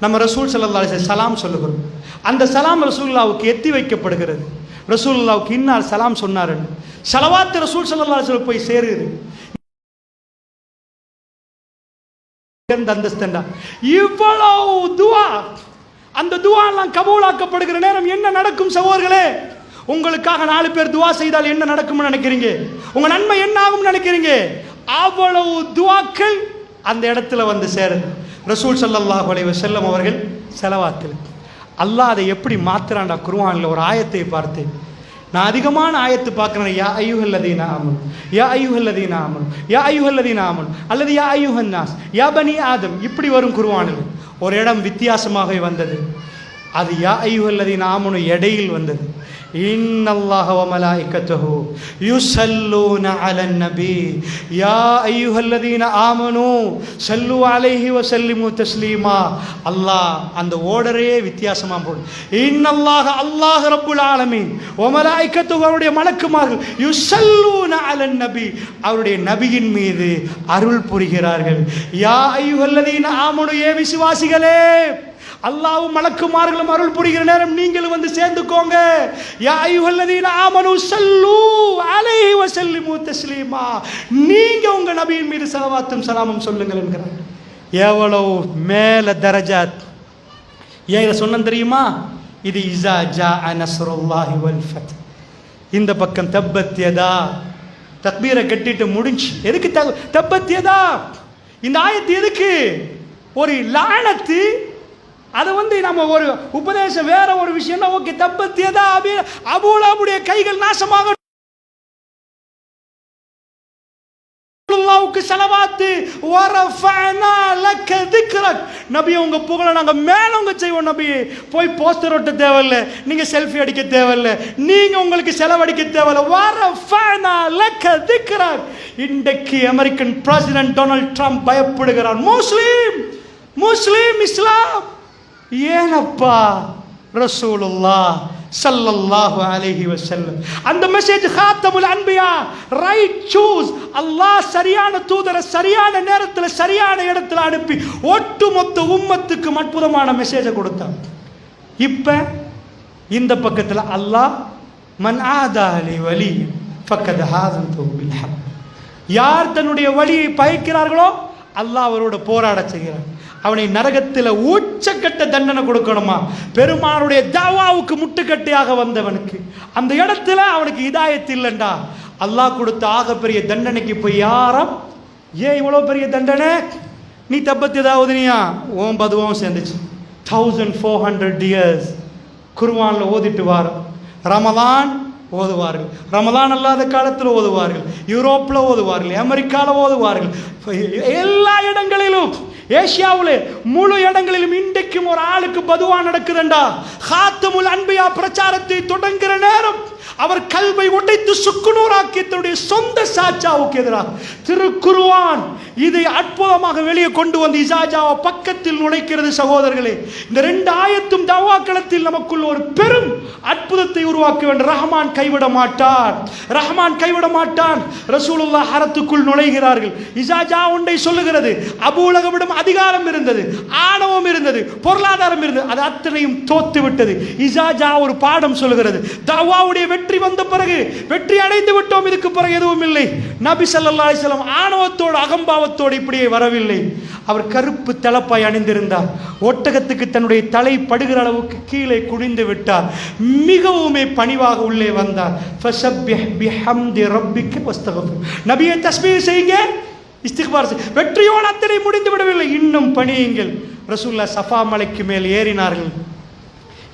நம்ம ரசூல் ஸல்லல்லாஹு அலைஹி வஸல்லம் சலாம் சொல்லுகிறோம். அந்த சலாம் ரசூலுல்லாஹ்வுக்கு எத்தி வைக்கப்படுகிறது. ரசூலுல்லாஹ்வுக்கு இன்னார் சலாம் சொன்னார். ஸலவாத் ரசூல் ஸல்லல்லாஹு அலைஹி வஸல்லம் போய் சேருது. அந்தஸ்தண்டா இவ்வளவு துஆ, அந்த துஆ எல்லாம் கபூலாக்கப்படுகிற நேரம் என்ன நடக்கும் சகோதரர்களே? உங்களுக்காக 4 பேர் துஆ செய்தால் என்ன நடக்கும்னு நினைக்கிறீங்க? உங்க நன்மை என்ன ஆகும் நினைக்கிறீங்க? அவ்வளவு துஆக்கள் அந்த இடத்துல வந்து சேருது. ரசூல் ஸல்லல்லாஹு அலைஹி வஸல்லம் அவர்கள் ஸலவாத்தில் அல்லாஹ் அதை எப்படி மாத்துறான்டா குர்ஆன்ல ஒரு ஆயத்தை பார்த்து. நான் அதிகமான ஆயத்து பார்க்கிறேன். யா அய்யுஹல்லதீன ஆமனு, யா அய்யுஹல்லதீன ஆமனு, யா அய்யுஹல்லதீன ஆமனு அல்லது யா அய்யுஹன் நாஸ், யா பனி ஆதம், இப்படி வரும் குர்ஆனில். ஒரு இடம் வித்தியாசமாக வந்தது. அது யா அய்யுஹல்லதீன ஆமனு இடையில் வந்தது. இன்னல்லாஹ வ மலாயிகத்துஹு யுஸல்லூன அலன் நபி யா அய்யுஹல்லதீன ஆமனு ஸல்லு அலைஹி வ ஸல்லிமு தஸ்லீமா. அல்லாஹ் அந்த ஓர்டரே வித்தியாசமா போடும். இன்னல்லாஹ அல்லாஹ் ரப்புல் ஆலமீன் வ மலாயிகத்துஹு, அவருடைய மலக்குமார்கள், யுஸல்லூன அலன் நபி, அவருடைய நபியின் மீது அருள் புரிகிறார்கள். யா அய்யுஹல்லதீன ஆமனு, ஏ விசுவாசிகளே, அல்லாஹ்வும் மலக்குமார்களும் அருள் புரிகிற நேரம் நீங்களும் வந்து சேர்ந்துக்கோங்க. யா அய்யுஹல்லதீன ஆமனு ஸல்லு அலைஹி வ ஸல்லிமு தஸ்லீமா, நீங்க உங்க நபியின் மீது ஸலவாத்தும் ஸலாமும் சொல்லுங்கள் என்கிறார். எவ்வளவு மேல தரஜாத். ஏன் இதை சொன்னேன் தெரியுமா? இது இஸா ஜாஅ நஸ்ருல்லாஹி வல் ஃபத். இந்த பக்கம் தப்பத் யதா, தக்பீரை கட்டிட்டு முடிஞ்சு. எதுக்கு தப்பத் யதா? இந்த ஆயத்து எதுக்கு? ஒரு லானத்து. அது நம்ம ஒரு உபதேசம் வேற ஒரு விஷயம்னா ஓகே, தப்பத்தியதா அபூலஹபுடைய கைகள் நாசமாக, அல்லாஹ்வுக்கு ஸலவாத் வரஃபனா லக திக்ரக், நபி உங்க புகழ நாங்க மேலோங்க செய்வோம். நபி போய் போஸ்டர் ஒட்ட தேவையில்லை, நீங்க செல்ஃபி அடிக்க தேவையில்லை, நீங்க உங்களுக்கு செலவடிக்க தேவையில்லை. வரஃபனா லக திக்ரக். இன்றைக்கு அமெரிக்கன் பிரசிடென்ட் டொனால்ட் ட்ரம்ப் பயப்படுகிறார். முஸ்லிம் இஸ்லாம். ஏனப்பா? ரசூலுல்லாஹ் ஸல்லல்லாஹு அலைஹி வஸல்லம் அந்த மெசேஜ் காத்தமுல் அன்பியா, ரைட் சூஸ். அல்லாஹ் சரியான தூதரை சரியான நேரத்தில் சரியான இடத்துல அனுப்பி ஒட்டுமொத்த உம்மத்துக்கு அற்புதமான மெசேஜை கொடுத்தான். இப்ப இந்த பக்கத்தில் அல்லாஹ் மன் ஆதாலி வலி ஃபக்கத் ஹாஸன்து பில் ஹக், யார் தன்னுடைய வலியை பயக்கிறார்களோ அல்லாஹ் அவரோட போராட செய்கிறார். அவனை நரகத்தில் உச்சக்கட்ட தண்டனை கொடுக்கணுமா? பெருமானுடைய தாவாவுக்கு முட்டுக்கட்டையாக வந்தவனுக்கு அந்த இடத்துல அவனுக்கு ஹிதாயத் இல்லைண்டா, அல்லாஹ் கொடுத்த ஆகப்பெரிய தண்டனைக்கு போய் யாரும் ஏன் இவ்வளோ பெரிய தண்டனை? நீ தப்பத்தி ஏதாவது நீயா ஓம் பதுவும் சேர்ந்துச்சு. 1400 years குர்ஆன்ல ஓதிட்டு வாரம். ரமலான் ஓதுவார்கள், ரமலான் அல்லாத காலத்தில் ஓதுவார்கள், யூரோப்பில் ஓதுவார்கள், அமெரிக்காவில் ஓதுவார்கள், எல்லா இடங்களிலும், ஏசியாவில் முழு இடங்களிலும் இன்றைக்கும் ஒரு ஆளுக்கு பதுவா நடக்குதுண்டா. காத்தமுல் அன்பியா பிரச்சாரத்தை தொடங்குகிற நேரம் அவர் கல்வை உடைத்து சுக்குநூறாக்கி தன்னுடைய சொந்த சாச்சாவுக்கு எதிராக திருக்குர்ஆன் இதை அற்புதமாக வெளியே கொண்டு வந்து இசாஜாவை பக்கத்தில் நுழைக்கிறது. சகோதரர்களே, இந்த 2 ஆயத்தும் தவாக்களத்தில் நமக்குள்ள ஒரு பெரும் அற்புதத்தை உருவாக்க வேண்டும். ரஹ்மான் கைவிட மாட்டான், ரஹ்மான் கைவிட மாட்டான். ரசூலுல்லாஹ் ஹரத்துக்குள் நுழைகிறார்கள். இசாஜா ஒன்றை சொல்லுகிறது, அபூலகபிடம் அதிகாரம் இருந்தது, ஆணவம் இருந்தது, பொருளாதாரம் இருந்தது, அது அத்தனையும் தோத்து விட்டது. இசாஜா ஒரு பாடம் சொல்லுகிறது, தவாவுடைய வெற்றி வந்த பிறகு வெற்றி அடைந்து விட்டோம், இதுக்கு பிறகு எதுவும் இல்லை. நபி ஸல்லல்லாஹு அலைஹி வஸல்லம் ஆணவத்தோடு அகம்பாவத்தோடு இப்படியே வரவில்லை. அவர் கருப்பு தலப்பாய் அணிந்திருந்தார். ஒட்டகத்துக்கு தன்னுடைய தலை படுகிற அளவுக்கு கீழே குனிந்து விட்டார். மிகவுமே பணிவாக உள்ளே வந்தார். ஃபஸப்பிஹ் பிஹம்தி ரப்பிக வஸ்தக்ஃபிர், நபியே தஸ்பீஹ் செய்யுங்க, இஸ்திக்பார் செய்யுங்க. வெற்றியோடு அத்தனை முடிந்து விடவில்லை, இன்னும் பணியுங்கள். ரசூலுல்லாஹ் சஃபா மலைக்கு மேல் ஏறினார்கள்.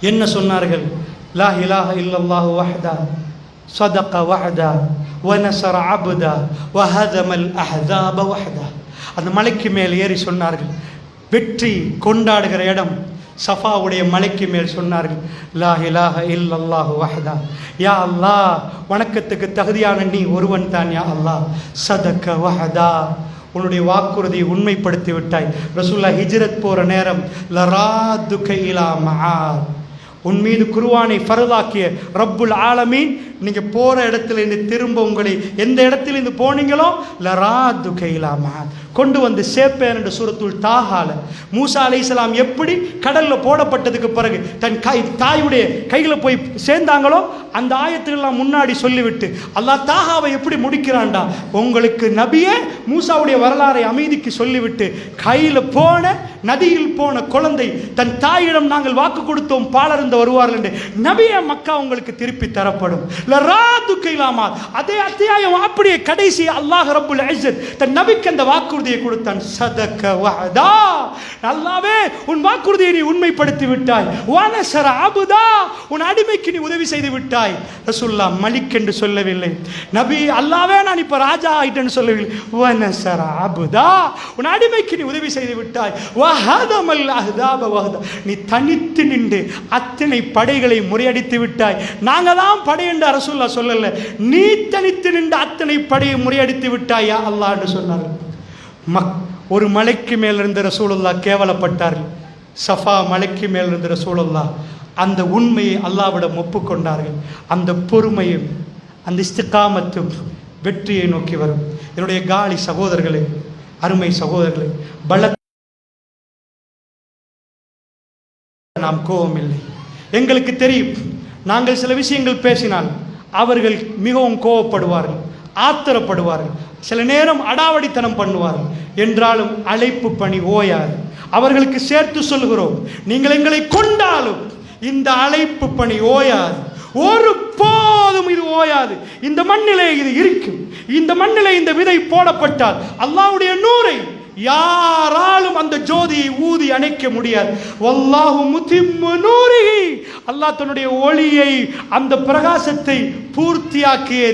என்ன சொன்னார்கள்? லா இலாஹ இல்லல்லாஹு வஹ்தா ஸதக வஹ்தா வநஸர அப்தா வஹதமல் அஹ்ஸாப வஹ்தா. அந்த மலைக்கு மேல் ஏறி சொன்னார்கள். வெற்றி கொண்டாடுகிற இடம் சஃபாவுடைய மலைக்கு மேல் சொன்னார்கள், லா இலாஹ இல்லல்லாஹு வஹ்தா, யா அல்லாஹ் வணக்கத்துக்கு தகுதியான நீ ஒருவன் தான், யா அல்லாஹ் ஸதக வஹ்தா, உன்னுடைய வாக்குறுதியை உண்மைப்படுத்தி விட்டாய். ரசூலுல்லாஹ் ஹிஜ்ரத் போற நேரம் லராதுக இலா மஆத், உன் மீது குர்ஆனை ஃபர்தாக்கிய ரப்புல் ஆலமீன், நீங்க போற இடத்துல இருந்து திரும்ப உங்களை எந்த இடத்துல இருந்து போனீங்களோ லராதுக இலா மஆத், கொண்டு வந்து சேப்பேன் என்று சூரத்துல் தாஹால மூசா அலைஹிஸ்ஸலாம் எப்படி கடல்ல போடப்பட்டதுக்கு பிறகு தன் தாயுடைய கையில போய் சேர்ந்தாங்களோ அந்த ஆயத்துக்கெல்லாம் முன்னாடி சொல்லிவிட்டு அல்லாஹ் தாஹாவை எப்படி முடிக்கிறான்டா, உங்களுக்கு நபியே மூசாவுடைய வரலாறை அமைதிக்கு சொல்லிவிட்டு கையில போன நதியில் போன குழந்தை தன் தாயிடம் நாங்கள் வாக்கு கொடுத்தோம் பாலருந்த வருவார்கள் என்று நபியே மக்கா உங்களுக்கு திருப்பி தரப்படும். லராதுக இலா மஆத், அதே அத்தியாயம் அப்படியே கடைசி அல்லாஹ் ரப்புல் இஸ்ஸத் தன் நபிக்கு அந்த வாக்கு வாக்குறுதியை கொடுத்தான். சதக வஅதா, அல்லாஹ்வே உன் வாக்குறுதியை நீ உண்மைப்படுத்தி விட்டாய். வனஸர அபுதா, உன் அடிமைக்கு நீ உதவி செய்து விட்டாய். ரசூலுல்லாஹ் மலிக் என்று சொல்லவில்லை. நபி அல்லாஹ்வே நான் இப்ப ராஜா ஆயிட்டேன்னு சொல்லவில்லை. வனஸர அபுதா, உன் அடிமைக்கு நீ உதவி செய்து விட்டாய். வஹதமல் அஹ்தாப வஹதா, நீ தனித்து நின்று அத்தனை படைகளை முறியடித்து விட்டாய். நாங்க தான் படை என்று ரசூலுல்லாஹ் சொல்லல, நீ தனித்து நின்று அத்தனை படையை முறியடித்து விட்டாயா அல்லாஹ் என்று சொன்னார்கள். ஒரு மலைக்கு மேல் இருந்த ரசூலுல்லாஹ் கேவலப்பட்டார்கள். சஃபா மலைக்கு மேல் இருந்த ரசூலுல்லாஹ் அந்த உண்மையை அல்லாஹ்விடம் ஒப்புக்கொண்டார்கள். அந்த பொறுமையும் அந்த இஸ்திகாமத்தும் வெற்றியை நோக்கி வரும். என்னுடைய காலி சகோதரர்களே, அருமை சகோதரர்களே, பல நாம் கோபம் இல்லை. எங்களுக்கு தெரியும், நாங்கள் சில விஷயங்கள் பேசினால் அவர்கள் மிகவும் கோபப்படுவார்கள், ஆத்திரப்படுவார்கள், சில நேரம் அடாவடித்தனம் பண்ணுவார்கள். என்றாலும் அழைப்பு பணி ஓயாது. அவர்களுக்கு சேர்த்து சொல்கிறோம், நீங்கள் எங்களை கொண்டாலும் இந்த அழைப்பு பணி ஓயாது. ஒரு போதும் இது ஓயாது. இந்த மண்ணிலே இது இருக்கும். இந்த மண்ணிலே இந்த விதை போடப்பட்டால் அல்லாஹ்வுடைய நூரை யாராலும் அந்த ஜோதியை ஊதி அணைக்க முடியாது. வல்லாஹு முத்திம்மு நூரிஹி, அல்லாஹ் தன்னுடைய ஒளியை அந்த பிரகாசத்தை பூர்த்தியாக்கிய